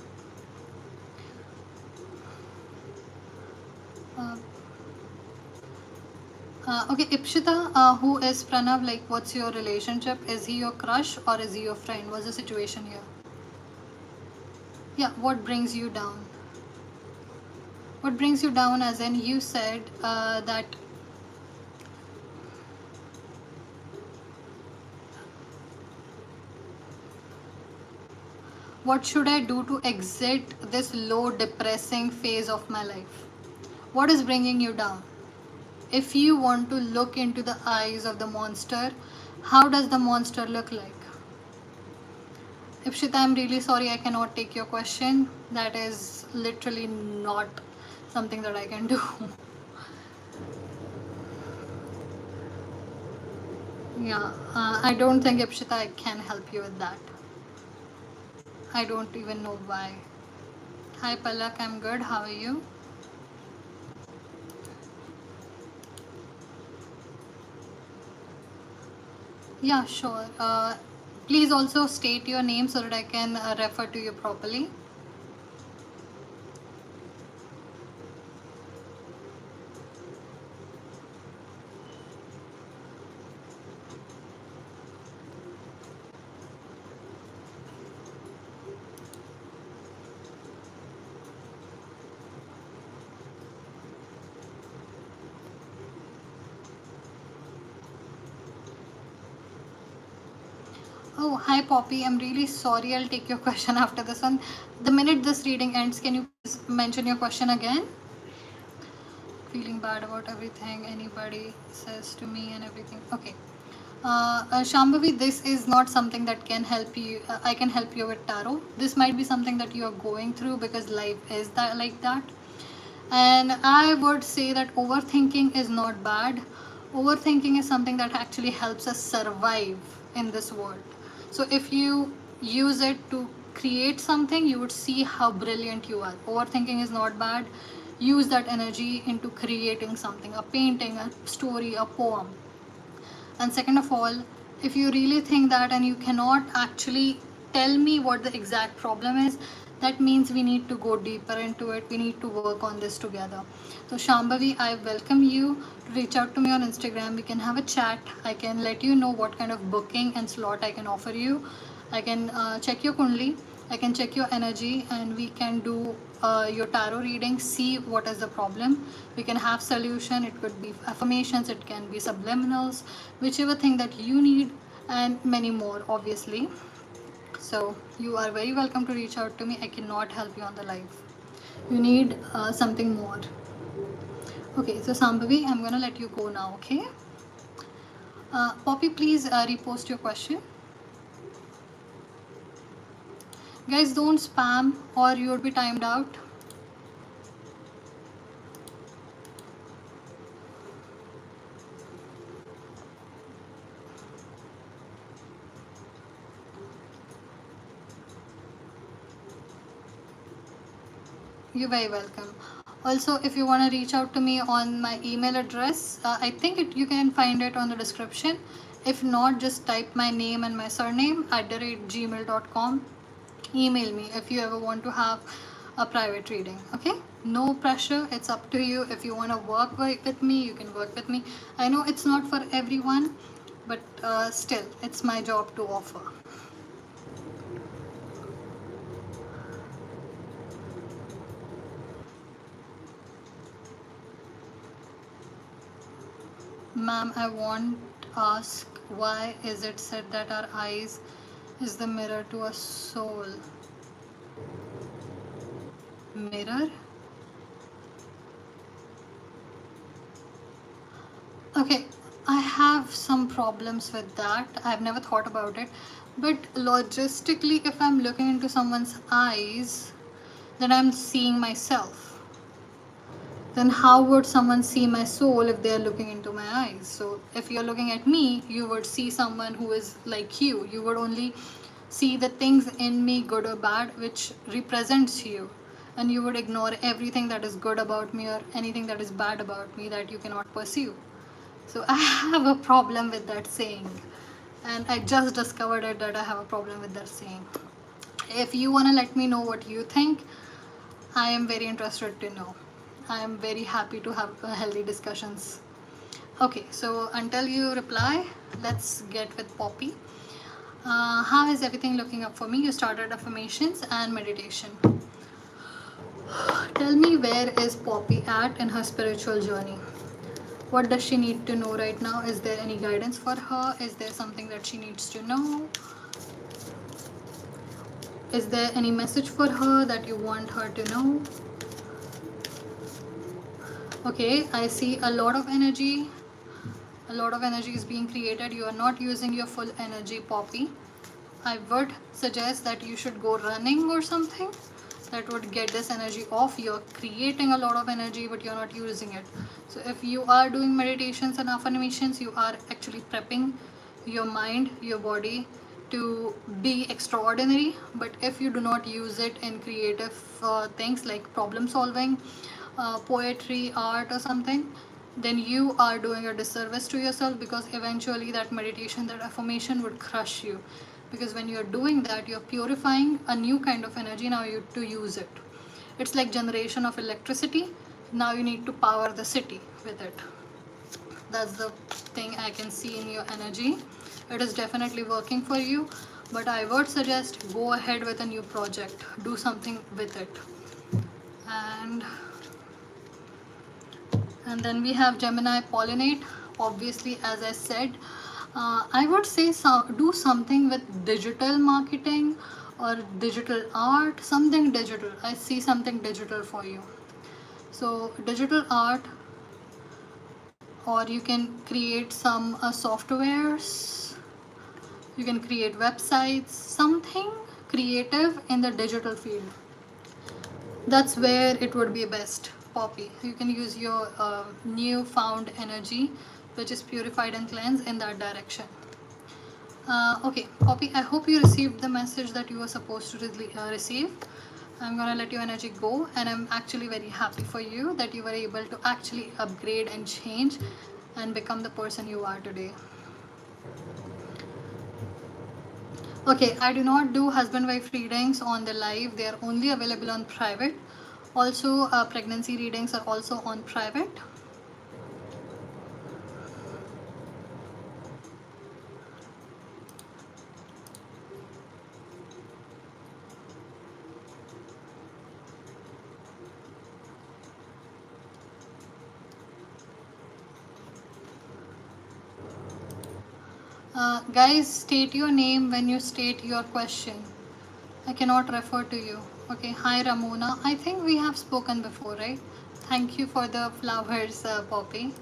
Okay, Ipshita, who is Pranav? Like, what's your relationship? Is he your crush or is he your friend? What's the situation here? Yeah, what brings you down? What brings you down, as in you said that what should I do to exit this low depressing phase of my life? What is bringing you down? If you want to look into the eyes of the monster, how does the monster look like? Ipshita, I'm really sorry I cannot take your question. That is literally not something that I can do. Yeah, I don't think, Ipshita, I can help you with that. I don't even know why. Hi Palak, I'm good. How are you? Yeah, sure. Please also state your name so that I can refer to you properly. Oh, hi Poppy. I'm really sorry. I'll take your question after this one. The minute this reading ends, can you please mention your question again? Feeling bad about everything anybody says to me and everything. Okay. Shambhavi, this is not something that can help you. I can help you with tarot. This might be something that you are going through because life is that like that. And I would say that overthinking is not bad. Overthinking is something that actually helps us survive in this world. So if you use it to create something, you would see how brilliant you are. Overthinking is not bad. Use that energy into creating something, a painting, a story, a poem. And second of all, if you really think that and you cannot actually tell me what the exact problem is, that means we need to go deeper into it. We need to work on this together. So Shambhavi, I welcome you to reach out to me on Instagram. We can have a chat. I can let you know what kind of booking and slot I can offer you. I can check your kundli, I can check your energy, and we can do your tarot reading, see what is the problem. We can have solution. It could be affirmations, it can be subliminals, whichever thing that you need, and many more, obviously. So you are very welcome to reach out to me. I cannot help you on the live. You need something more. Okay, so Sambhavi, I'm gonna let you go now. Okay. Poppy, please repost your question. Guys, don't spam or you'll be timed out. You're very welcome. Also, if you want to reach out to me on my email address, I think you can find it on the description. If not, just type my name and my surname @gmail.com. Email me if you ever want to have a private reading. Okay, no pressure, it's up to you. If you want to work with me, you can work with me. I know it's not for everyone, but still it's my job to offer. Ma'am, I want to ask, why is it said that our eyes is the mirror to a soul? Mirror? Okay, I have some problems with that. I've never thought about it. But logistically, if I'm looking into someone's eyes, then I'm seeing myself. Then how would someone see my soul if they are looking into my eyes? So if you're looking at me, you would see someone who is like you. You would only see the things in me, good or bad, which represents you. And you would ignore everything that is good about me or anything that is bad about me that you cannot pursue. So I have a problem with that saying. And I just discovered it that I have a problem with that saying. If you want to let me know what you think, I am very interested to know. I am very happy to have healthy discussions. Okay, so until you reply, let's get with Poppy. How is everything looking up for me? You started affirmations and meditation. Tell me, where is Poppy at in her spiritual journey? What does she need to know right now? Is there any guidance for her? Is there something that she needs to know? Is there any message for her that you want her to know? Okay, I see a lot of energy. A lot of energy is being created. You are not using your full energy, Poppy. I would suggest that you should go running or something. That would get this energy off. You're creating a lot of energy, but you're not using it. So if you are doing meditations and affirmations, you are actually prepping your mind, your body to be extraordinary. But if you do not use it in creative things like problem solving, poetry, art, or something, then you are doing a disservice to yourself, because eventually that meditation, that affirmation would crush you. Because when you're doing that, you're purifying a new kind of energy now you to use it. It's like generation of electricity. Now you need to power the city with it. That's the thing I can see in your energy. It is definitely working for you, but I would suggest go ahead with a new project. Do something with it. And then we have Gemini pollinate. Obviously, as I said, I would say do something with digital marketing or digital art, something digital. I see something digital for you. So digital art, or you can create some softwares, you can create websites, something creative in the digital field. That's where it would be best, Poppy. You can use your new found energy, which is purified and cleansed, in that direction. Okay, Poppy, I hope you received the message that you were supposed to receive. I'm gonna let your energy go, and I'm actually very happy for you that you were able to actually upgrade and change and become the person you are today. Okay, I do not do husband wife readings on the live, they are only available on private. Also, pregnancy readings are also on private. Guys, state your name when you state your question. I cannot refer to you. Okay, hi Ramona. I think we have spoken before, right? Thank you for the flowers, Poppy.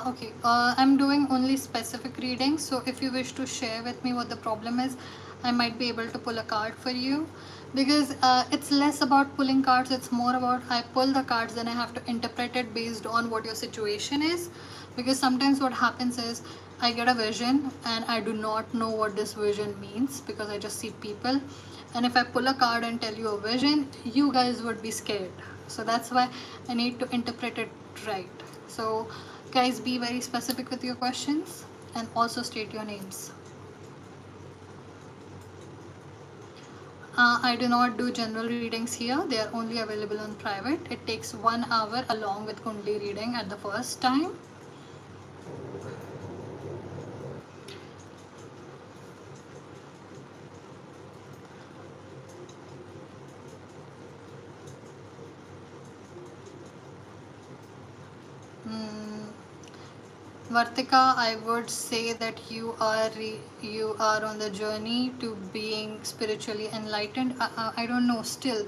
Okay, I'm doing only specific readings, so if you wish to share with me what the problem is, I might be able to pull a card for you. Because it's less about pulling cards, it's more about I pull the cards, then I have to interpret it based on what your situation is. Because sometimes what happens is I get a vision and I do not know what this vision means because I just see people. And if I pull a card and tell you a vision, you guys would be scared. So that's why I need to interpret it right. So guys, be very specific with your questions and also state your names. I do not do general readings here. They are only available on private. It takes 1 hour along with Kundli reading at the first time. Mm, Vartika, I would say that you are on the journey to being spiritually enlightened. I don't know. Still,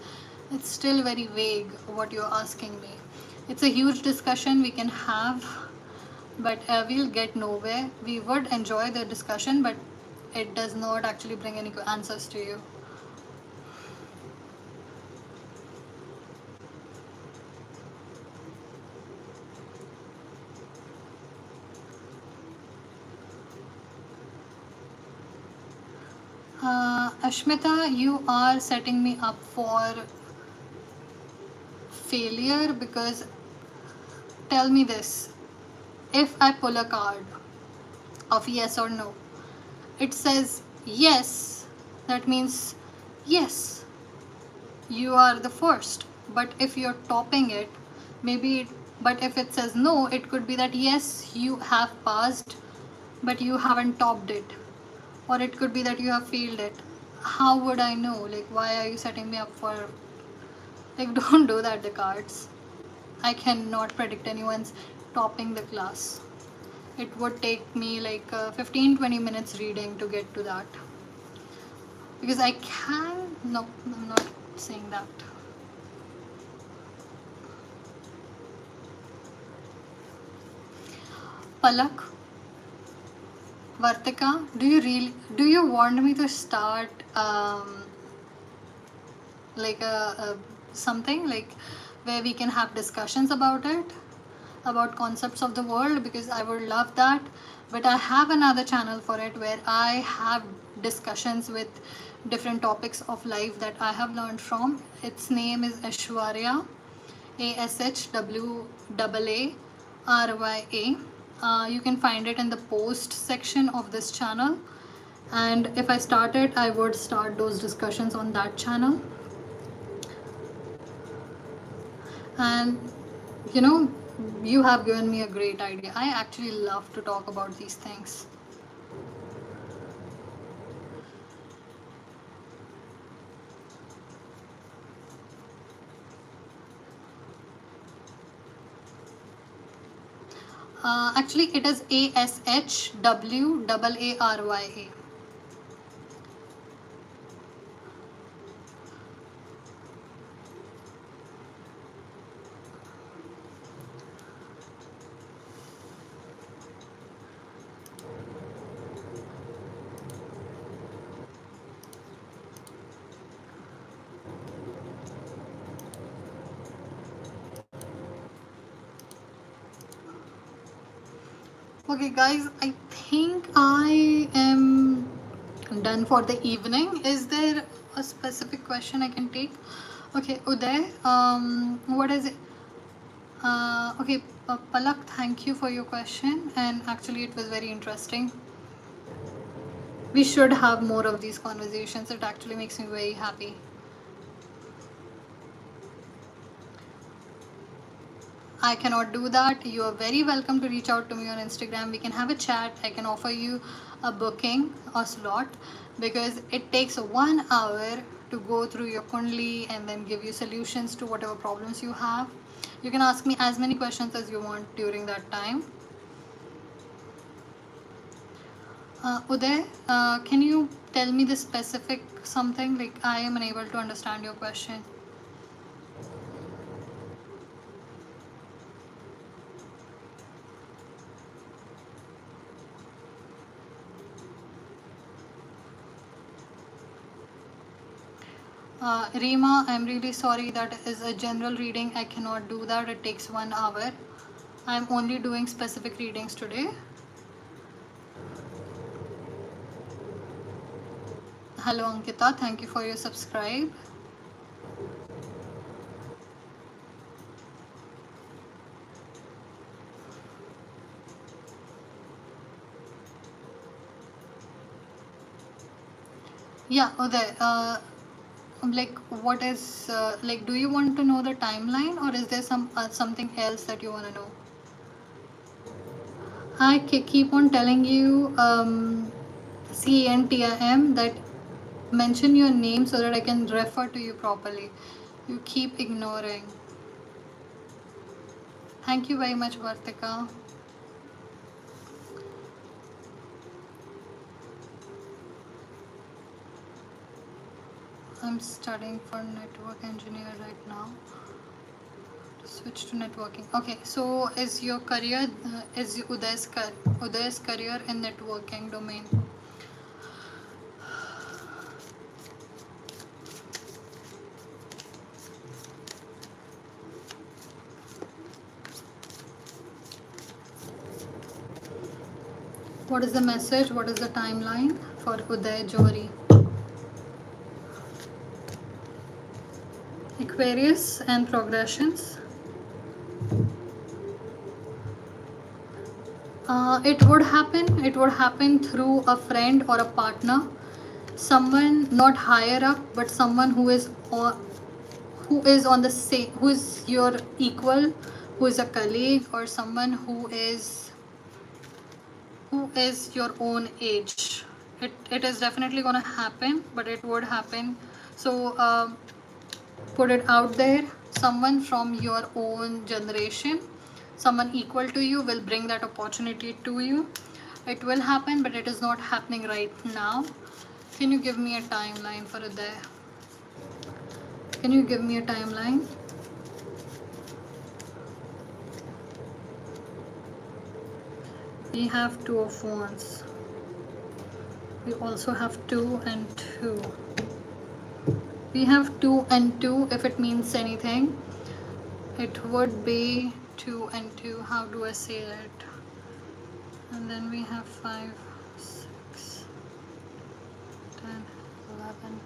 it's still very vague what you're asking me. It's a huge discussion we can have, but we'll get nowhere. We would enjoy the discussion, but it does not actually bring any answers to you. Ashmita, you are setting me up for failure because tell me this, if I pull a card of yes or no, it says yes, that means yes, you are the first. But if you're topping it, maybe, but if it says no, it could be that yes, you have passed, but you haven't topped it. Or it could be that you have failed it. How would I know? Like, why are you setting me up for. Like, don't do that, the cards. I cannot predict anyone's topping the class. It would take me like 15-20 minutes reading to get to that. Because I can. No, I'm not saying that. Palak, Vartika, do you want me to start like a something like where we can have discussions about it, about concepts of the world, because I would love that. But I have another channel for it where I have discussions with different topics of life that I have learned from. Its name is Ashwarya, ASHWAARYA. You can find it in the post section of this channel. And if I started, I would start those discussions on that channel. And you know, you have given me a great idea. I actually love to talk about these things. Actually, it is ASHWAARYA. Okay, guys, I think I am done for the evening. Is there a specific question I can take? Okay, Uday, what is it? Okay, Palak, thank you for your question, and actually, it was very interesting. We should have more of these conversations. It actually makes me very happy. I cannot do that. You are very welcome to reach out to me on Instagram. We can have a chat. I can offer you a booking, a slot, because it takes 1 hour to go through your Kundli and then give you solutions to whatever problems you have. You can ask me as many questions as you want during that time. Uday, can you tell me the specific something? Like, I am unable to understand your question. Rima, I'm really sorry, that is a general reading. I cannot do that. It takes 1 hour. I'm only doing specific readings today. Hello, Ankita. Thank you for your subscribe. Yeah, Uday. Like, what is like? Do you want to know the timeline, or is there something else that you want to know? I keep on telling you, CNTIM, that mention your name so that I can refer to you properly. You keep ignoring. Thank you very much, Vartika. I'm studying for network engineer right now. Switch to networking. Okay, so is your career, is Uday's career in networking domain? What is the message? What is the timeline for Uday Johari? Aquarius and progressions. It would happen. It would happen through a friend or a partner, someone not higher up, but someone who is on the same, who is your equal, who is a colleague, or someone who is your own age. It is definitely gonna happen, but it would happen. So put it out there. Someone from your own generation, someone equal to you, will bring that opportunity to you. It will happen, but it is not happening right now. Can you give me a timeline for it there? Can you give me a timeline? We have two of wands. We also have 2 and 2. We have 2 and 2. If it means anything, it would be 2 and 2. How do I say it? And then we have 5, 6, 10, 11.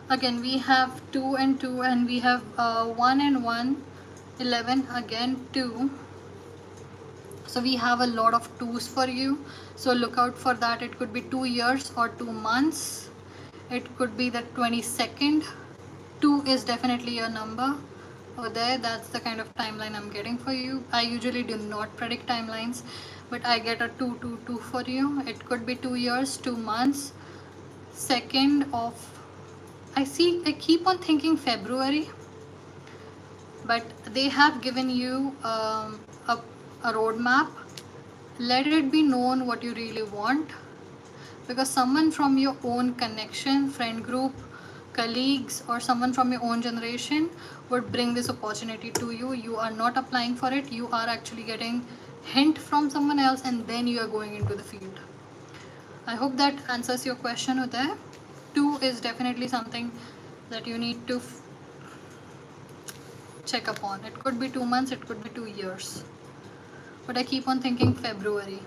Again, we have 2 and 2, and we have 1 and 1, 11. Again, 2. So we have a lot of 2s for you. So look out for that. It could be 2 years or 2 months. It could be the 22nd. 2 is definitely your number. Over there, that's the kind of timeline I'm getting for you. I usually do not predict timelines, but I get a 222 for you. It could be 2 years, 2 months. 2nd of, I keep on thinking February, but they have given you a roadmap. Let it be known what you really want, because someone from your own connection, friend group, colleagues, or someone from your own generation would bring this opportunity to you. You are not applying for it. You are actually getting hint from someone else, and then you are going into the field. I hope that answers your question, Uday. 2 is definitely something that you need to check upon. It could be 2 months, it could be 2 years, but I keep on thinking February.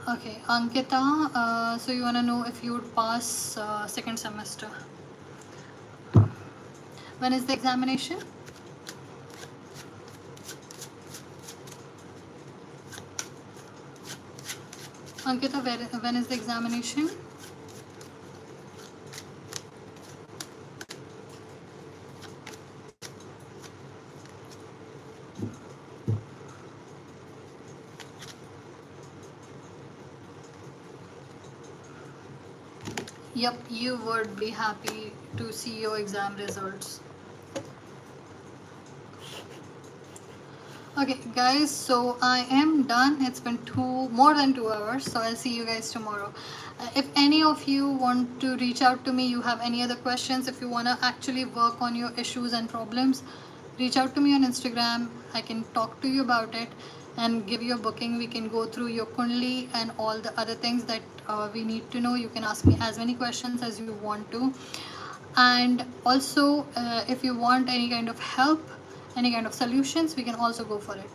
Okay, Ankita, so you want to know if you would pass second semester. When is the examination? Ankita, when is the examination? Yep, you would be happy to see your exam results. Okay, guys, so I am done. It's been more than 2 hours, so I'll see you guys tomorrow. If any of you want to reach out to me, you have any other questions, if you want to actually work on your issues and problems, reach out to me on Instagram. I can talk to you about it and give you a booking. We can go through your Kundli and all the other things that we need to know. You can ask me as many questions as you want to. And also, if you want any kind of help, any kind of solutions, we can also go for it.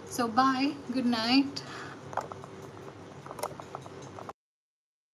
So bye, good night.